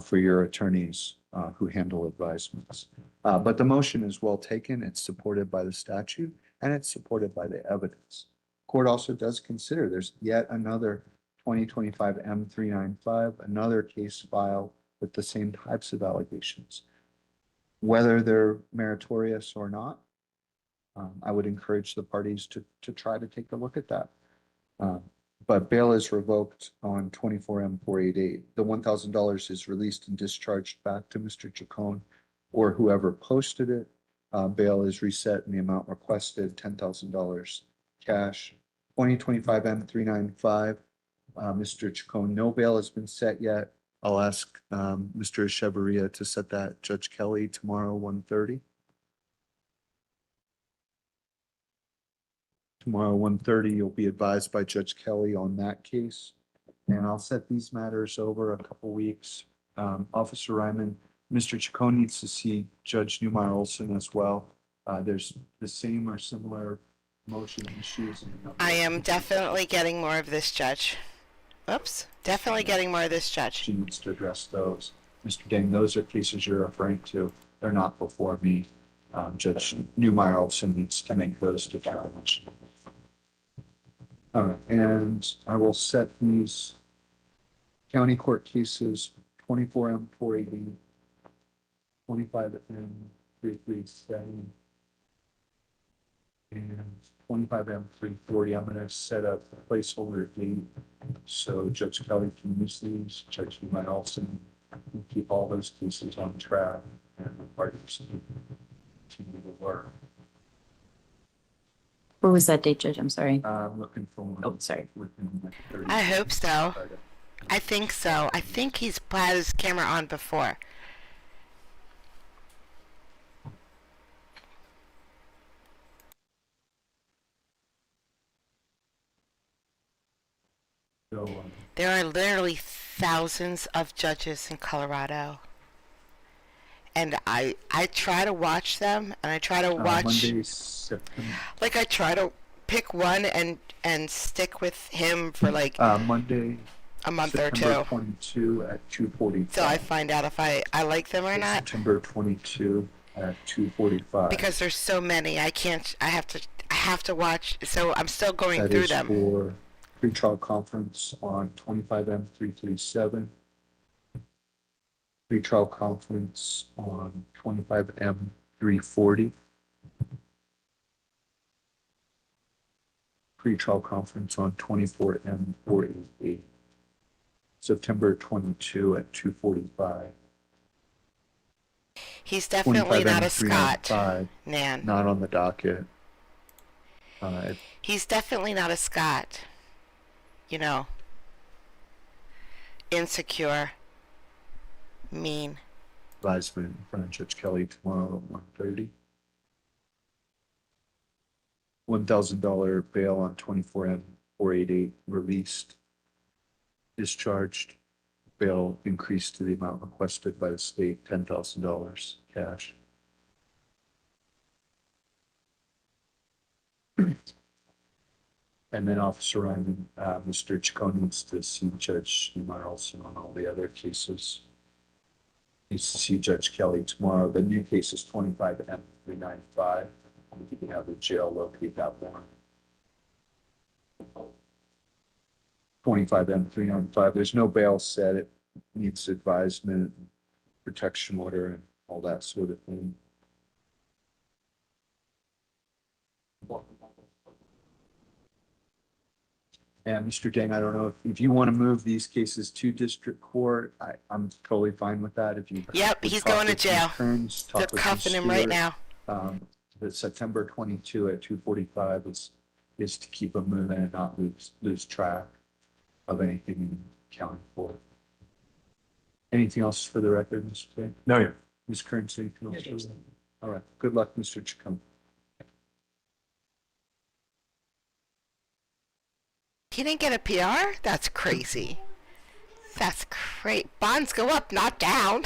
for your attorneys who handle advisements. But the motion is well taken. It's supported by the statute and it's supported by the evidence. Court also does consider there's yet another 2025 M395, another case file with the same types of allegations. Whether they're meritorious or not, I would encourage the parties to try to take a look at that. But bail is revoked on 24M488. The $1,000 is released and discharged back to Mr. Chacon or whoever posted it. Bail is reset in the amount requested, $10,000 cash. 2025 M395, Mr. Chacon, no bail has been set yet. I'll ask Mr. Echeverria to set that. Judge Kelly tomorrow, 1:30. Tomorrow, 1:30, you'll be advised by Judge Kelly on that case. And I'll set these matters over a couple weeks. Officer Ryman, Mr. Chacon needs to see Judge Newmeyer Olson as well. There's the same or similar motion issues. I am definitely getting more of this, Judge. Oops, definitely getting more of this, Judge. She needs to address those. Mr. Dang, those are cases you're referring to. They're not before me. Judge Newmeyer Olson needs to make those determinations. All right, and I will set these county court cases 24M 480, 25M 337, and 25M 340. I'm going to set up a placeholder date so Judge Kelly can use these. Judge Newmeyer Olson can keep all those cases on track, and the parties can continue to work. What was that date, Judge? I'm sorry. I'm looking for one. Oh, sorry. Within like 30 I hope days. so. I think so. I think he's had his camera on before. So, There are literally thousands of judges in Colorado. And I try to watch them, and I try to watch, Monday, September. like I try to pick one and stick with him for like Monday, a month September or two. 22 at 2:45. So I find out if I like them or not. September 22 at 2:45. Because there's so many, I have to watch. So I'm still going That through is them. for pretrial conference on 25M 337. Pretrial conference on 25M 340. Pretrial conference on 24M 488. September 22 at 2:45. He's definitely not a 25M Scott, 395, Nan. not on the docket. He's definitely not a Scott. You know, insecure, mean. Advisement in front of Judge Kelly tomorrow at 1:30. $1,000 bail on 24M 488 released. Discharged. Bail increased to the amount requested by the state, $10,000 cash. And then Officer Ryman, Mr. Chacon needs to see Judge Newmeyer Olson on all the other cases. Needs to see Judge Kelly tomorrow. The new case is 25M 395. You can have the jail locate that one. 25M 395. There's no bail set. It needs advisement, protection order, and all that sort of thing. And Mr. Dang, I don't know if you want to move these cases to district court. I'm totally fine with that. If you Yep, would he's talk going to with Ms. jail. Kearns, talk They're with Ms. cuffing him right Stewart. now. The September 22 at 2:45 is to keep them moving and not lose track of anything in county court. Anything else for the record, Mr. Dang? No, yeah. Ms. Kearns, anything else? All right. Good luck, Mr. Chacon. He didn't get a PR? That's crazy. That's great. Bonds go up, not down.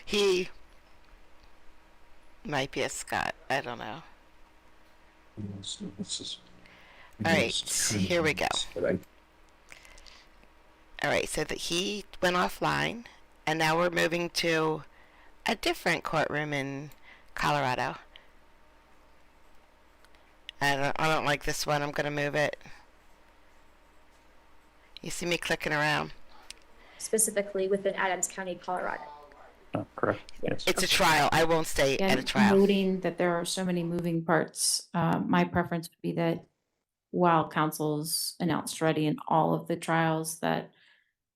He might be a Scott. I don't know. All right, here we go. All right, so that he went offline, and now we're moving to a different courtroom in Colorado. I don't like this one. I'm gonna move it. You see me clicking around. Specifically within Adams County, Colorado. Correct. Yes. It's a trial. I won't stay at a trial. Noting that there are so many moving parts, my preference would be that while counsel's announced ready in all of the trials, that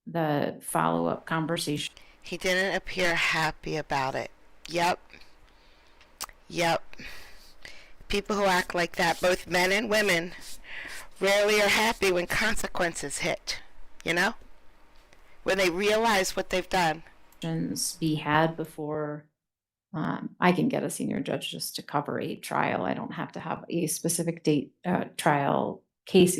the follow-up conversation. He didn't appear happy about it. Yep. People who act like that, both men and women, rarely are happy when consequences hit. You know? When they realize what they've done. Be had before I can get a senior judge just to cover a trial. I don't have to have a specific date trial case,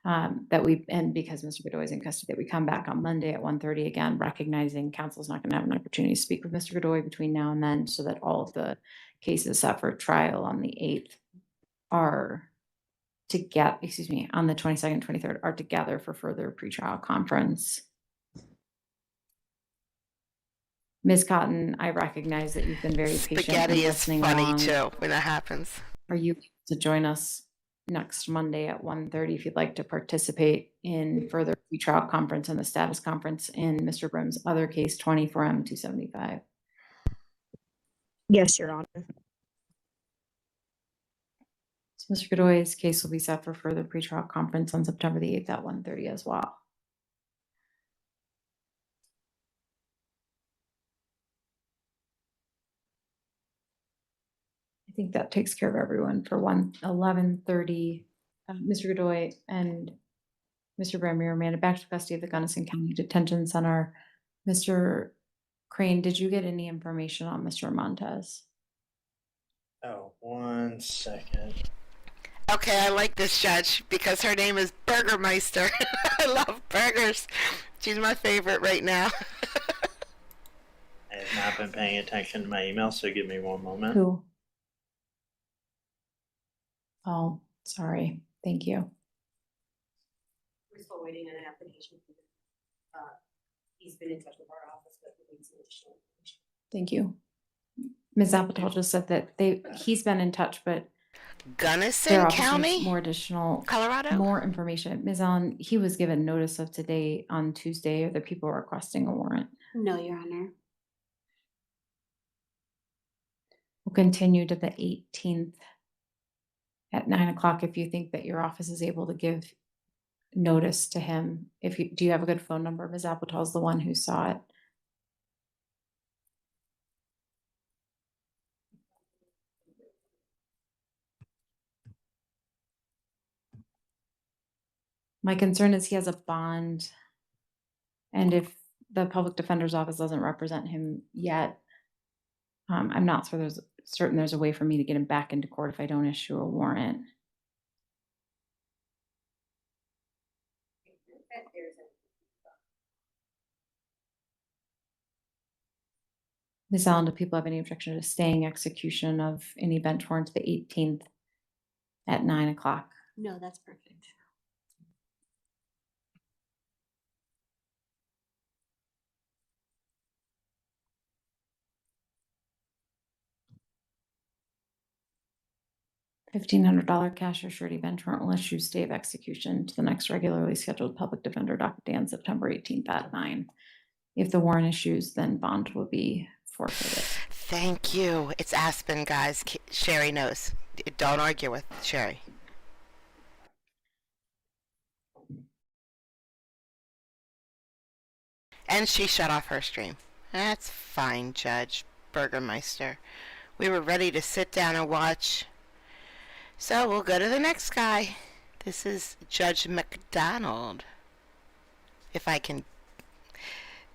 And because Mr. Godoy is in custody, that we come back on Monday at 1:30 again, recognizing council's not going to have an opportunity to speak with Mr. Godoy between now and then, so that all of the cases set for trial on the 8th are on the 22nd, 23rd are together for further pretrial conference. Ms. Cotton, I recognize that you've been very patient. Spaghetti is listening funny along. too when that happens. Are you able to join us next Monday at 1:30 if you'd like to participate in further pretrial conference and the status conference in Mr. Brim's other case, 24M275? Yes, Your Honor. So Mr. Godoy's case will be set for further pretrial conference on September the 8th at 1:30 as well. I think that takes care of everyone for 11:30. Mr. Godoy and Mr. Brim, you're remanded back to custody of the Gunnison County Detention Center. Mr. Crane, did you get any information on Mr. Montez? Oh, 1 second. Okay, I like this judge because her name is Burgermeister. I love burgers. She's my favorite right now. I have not been paying attention to my email, so give me one moment. Who? Oh, sorry. Thank you. We're still waiting on an application. He's been in touch with our office, but we need some additional information. Thank you. Ms. Apatow just said that he's been in touch, but Gunnison their office County, needs more additional Colorado. more information. Ms. Allen, he was given notice of today on Tuesday of the people requesting a warrant. No, Your Honor. We'll continue to the 18th at 9 o'clock if you think that your office is able to give notice to him. Do you have a good phone number? Ms. Apatow is the one who saw it. My concern is he has a bond, and if the public defender's office doesn't represent him yet, I'm not certain there's a way for me to get him back into court if I don't issue a warrant. Ms. Allen, do people have any objection to staying execution of any bench warrant to the 18th at 9 o'clock? No, that's perfect. $1,500 cash or surety bench warrant will issue stay of execution to the next regularly scheduled public defender docket day on September 18th at 9. If the warrant issues, then bond will be forfeited. Thank you. It's Aspen, guys. Sherry knows. Don't argue with Sherry. And she shut off her stream. That's fine, Judge Burgermeister. We were ready to sit down and watch. So we'll go to the next guy. This is Judge McDonald. If I can...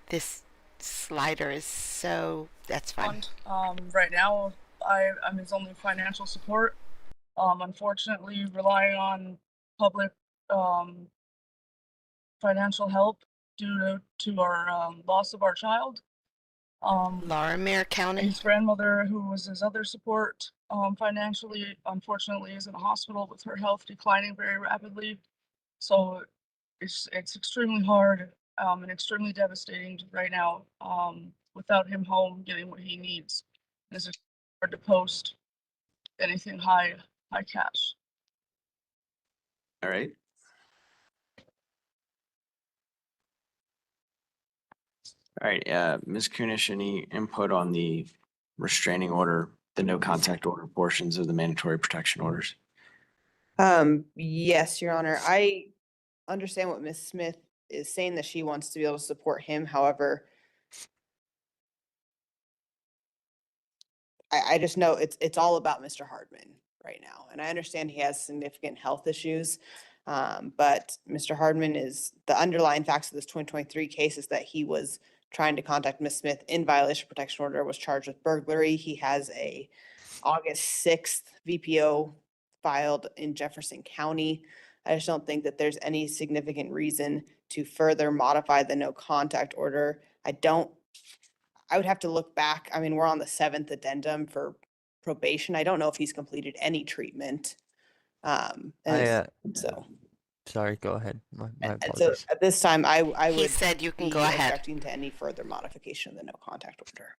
This slider is so... That's fine. Right now, I'm his only financial support. Unfortunately, relying on public financial help due to our loss of our child. Larimer County. His grandmother, who was his other support financially, unfortunately is in a hospital with her health declining very rapidly. So it's extremely hard and extremely devastating right now without him home getting what he needs. It's hard to post anything high cash. All right. All right, Ms. Kunish, any input on the restraining order, the no contact order portions of the mandatory protection orders? Yes, Your Honor. I understand what Ms. Smith is saying, that she wants to be able to support him. However, I just know it's all about Mr. Hardman right now. And I understand he has significant health issues. But Mr. Hardman is, the underlying facts of this 2023 case is that he was trying to contact Ms. Smith in violation of protection order, was charged with burglary. He has a August 6th VPO filed in Jefferson County. I just don't think that there's any significant reason to further modify the no contact order. I would have to look back. I mean, we're on the 7th addendum for probation. I don't know if he's completed any treatment. So. Sorry, go ahead. My And so apologies. at this time, I He would said you can be go ahead. objecting to any further modification of the no contact order.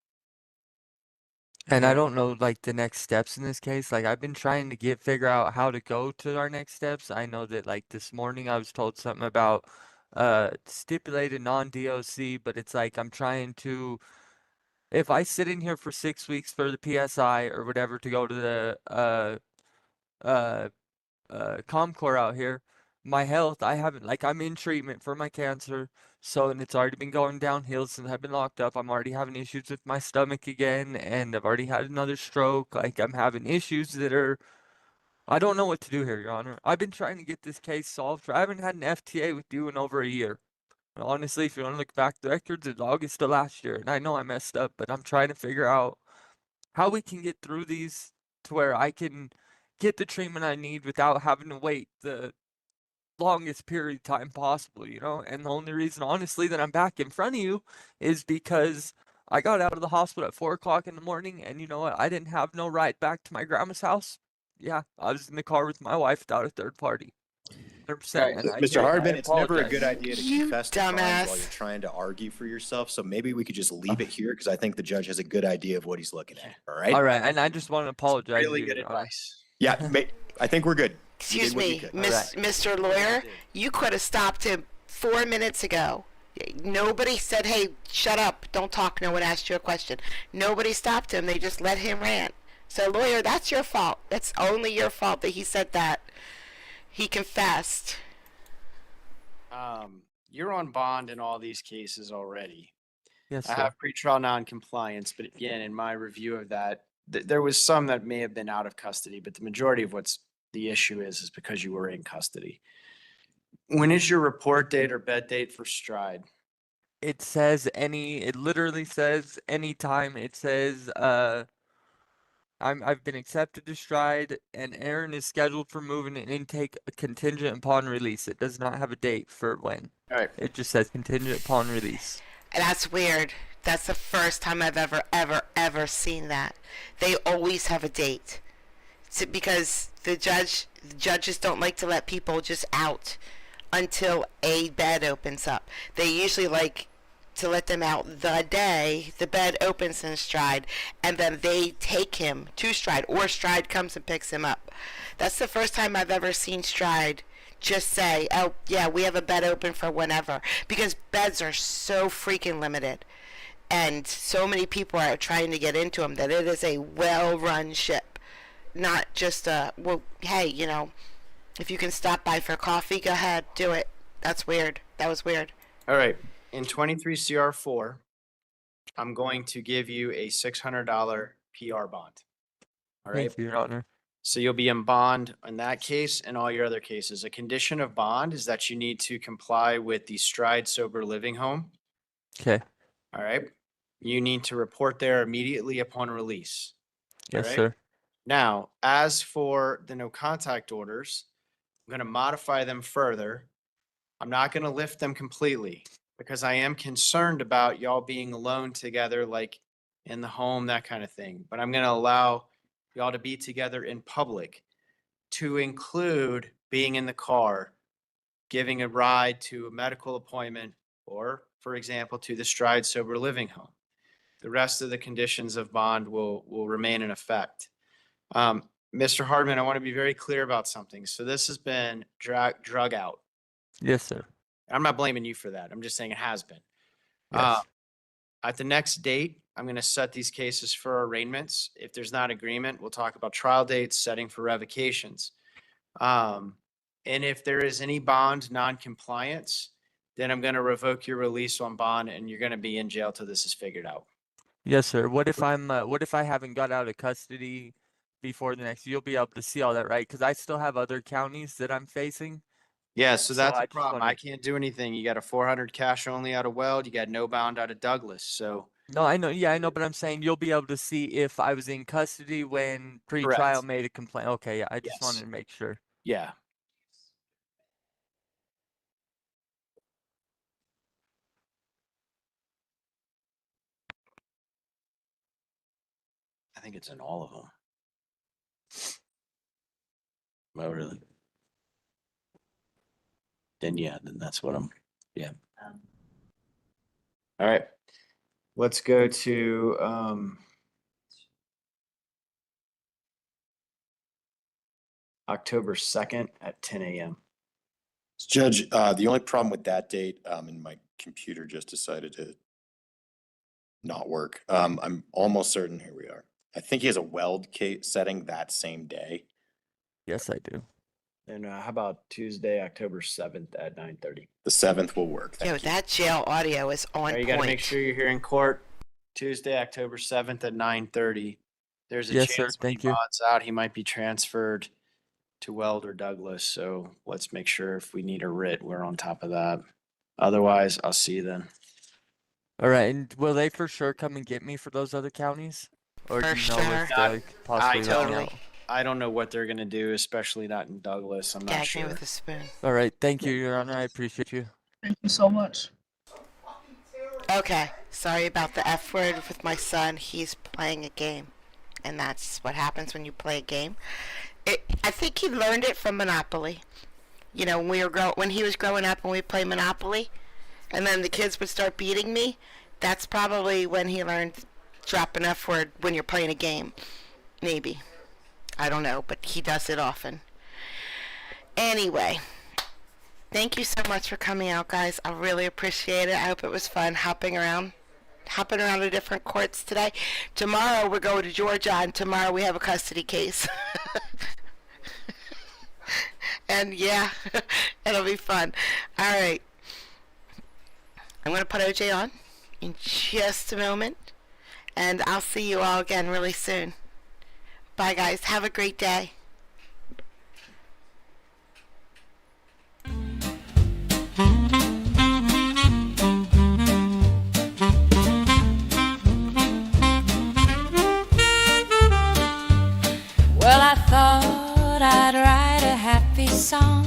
And I don't know like the next steps in this case. Like I've been trying to figure out how to go to our next steps. I know that like this morning I was told something about stipulated non-DOC, but it's like I'm trying to, if I sit in here for 6 weeks for the PSI or whatever to go to the ComCore out here, my health, I haven't, like I'm in treatment for my cancer, so, and it's already been going downhill since I've been locked up. I'm already having issues with my stomach again, and I've already had another stroke. Like I'm having issues that are, I don't know what to do here, Your Honor. I've been trying to get this case solved. I haven't had an FTA with you in over a year. And honestly, if you want to look back the records, it's August of last year, and I know I messed up, but I'm trying to figure out how we can get through these to where I can get the treatment I need without having to wait the longest period of time possible, you know? And the only reason, honestly, that I'm back in front of you is because I got out of the hospital at 4 o'clock in the morning, and you know what? I didn't have no ride back to my grandma's house. Yeah, I was in the car with my wife without a third party. 100%. And Mr. Hardman, it's never a good apologize. idea to You confess to crimes while dumbass. you're trying to argue for yourself. So maybe we could just leave it here because I think the judge has a good idea of what he's looking at. All right. All right, and I just want to apologize. Really to you, good Your Honor. advice. Yeah, I think we're good. You Excuse did what you me, could. Mr. Lawyer, you could have stopped him 4 minutes ago. Nobody said, hey, shut up, don't talk, no one asked you a question. Nobody stopped him, they just let him rant. So, lawyer, that's your fault. That's only your fault that he said that. He confessed. You're on bond in all these cases already. Yes, I sir. have pretrial non-compliance, but again, in my review of that, there was some that may have been out of custody, but the majority of what's the issue is because you were in custody. When is your report date or bed date for Stride? It says it literally says anytime. It says I've been accepted to Stride, and Aaron is scheduled for moving and intake contingent upon release. It does not have a date for when. All right. It just says contingent upon release. That's weird. That's the first time I've ever seen that. They always have a date. Because the judges don't like to let people just out until a bed opens up. They usually like to let them out the day the bed opens in Stride, and then they take him to Stride, or Stride comes and picks him up. That's the first time I've ever seen Stride just say, oh yeah, we have a bed open for whenever, because beds are so freaking limited and so many people are trying to get into them that it is a well-run ship, not just well, hey, you know, if you can stop by for coffee, go ahead, do it. That's weird. That was weird. All right. In 23 CR4, I'm going to give you a $600 PR bond. All right. Thank you, Your Honor. So you'll be in bond in that case and all your other cases. A condition of bond is that you need to comply with the Stride Sober Living Home. Okay. All right. You need to report there immediately upon release. All Yes, right? sir. Now, as for the no contact orders, I'm going to modify them further. I'm not going to lift them completely because I am concerned about y'all being alone together, like in the home, that kind of thing. But I'm going to allow y'all to be together in public, to include being in the car, giving a ride to a medical appointment, or, for example, to the Stride Sober Living Home. The rest of the conditions of bond will remain in effect. Mr. Hardman, I want to be very clear about something. So this has been drug out. Yes, sir. I'm not blaming you for that. I'm just saying it has been. Yes. At the next date, I'm going to set these cases for arraignments. If there's not agreement, we'll talk about trial dates, setting for revocations. And if there is any bond non-compliance, then I'm going to revoke your release on bond and you're going to be in jail till this is figured out. Yes, sir. What if I haven't got out of custody before the next? You'll be able to see all that, right? Because I still have other counties that I'm facing. Yeah, so that's I the just problem. wanna- I can't do anything. You got a 400 cash only out of Weld. You got no bound out of Douglas. So No, I know. Yeah, I know. But I'm saying you'll be able to see if I was in custody when pretrial Correct. made a complaint. Okay, yeah. I just Yes. wanted to make sure. yeah. think it's in all of them. Oh, really? Then yeah, then that's what I'm, yeah. All right, let's go to, October 2nd at 10 a.m. Judge, the only problem with that date, and my computer just decided to not work. I'm almost certain, here we are. I think he has a weld case setting that same day. Yes, I do. And how about Tuesday, October 7th at 9:30? The 7th will work. Yo, that jail audio is on You point. gotta make sure you're here in court Tuesday, October 7th at 9:30. There's a Yes, sir. chance when he Thank you. bonds out, he might be transferred to Weld or Douglas. So let's make sure if we need a writ, we're on top of that. Otherwise, I'll see you then. All right, and will they for sure come and get me for those other counties? Or do For you know if sure. they like, possibly let me totally. out? I don't know what they're gonna do, especially not in Douglas. I'm not Gag me sure. with a spoon. All right, thank you, Your Honor. I appreciate you. Thank you so much. Okay, sorry about the F word with my son. He's playing a game, and that's what happens when you play a game. I think he learned it from Monopoly. You know, when he was growing up and we played Monopoly, and then the kids would start beating me. That's probably when he learned drop an F word when you're playing a game. Maybe. I don't know, but he does it often. Anyway, thank you so much for coming out, guys. I really appreciate it. I hope it was fun hopping around to different courts today. Tomorrow we're going to Georgia, and tomorrow we have a custody case. And yeah, it'll be fun. All right. I'm going to put OJ on in just a moment, and I'll see you all again really soon. Bye, guys. Have a great day. Well, I thought I'd write a happy song.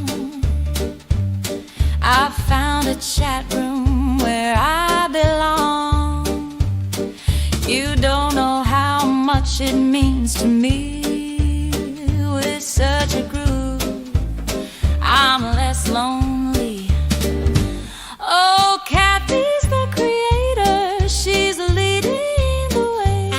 I found a chat room where I belong. You don't know how much it means to me. With such a groove, I'm less lonely. Oh, Kathy's the creator, she's leading the way.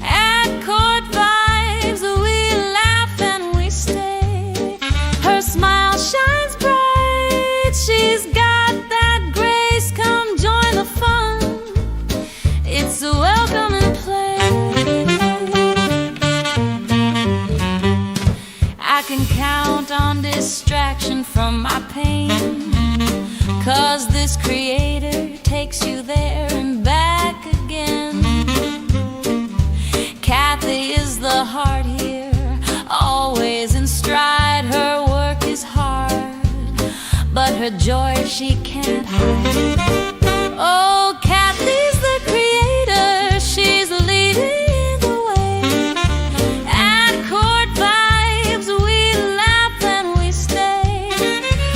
At Court Vibes, we laugh and we stay. Her smile shines bright, she's got that grace. Come join the fun, it's a welcome and play. I can count on distraction from my pain, 'cause this creator takes you there and back again. Kathy is the heart here, always in stride. Her work is hard, but her joy she can't hide. Oh, Kathy's the creator, she's leading the way. At Court Vibes, we laugh and we stay.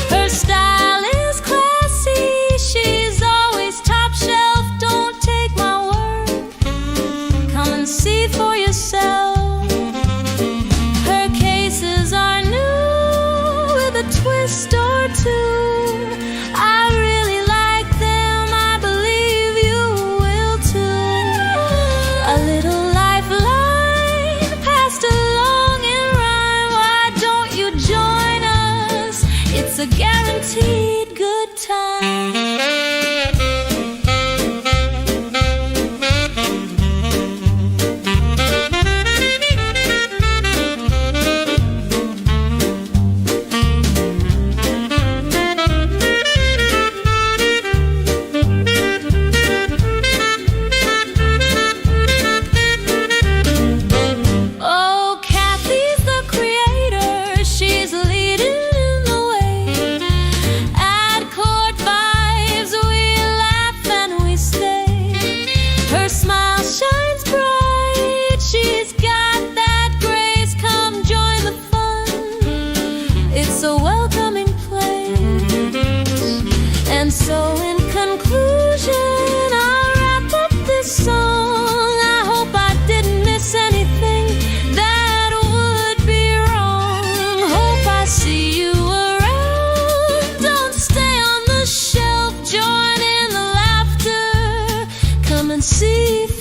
Her style is classy, she's always top shelf. Don't take my word, come and see for yourself. Her cases are new with a twist or two. I really like and see if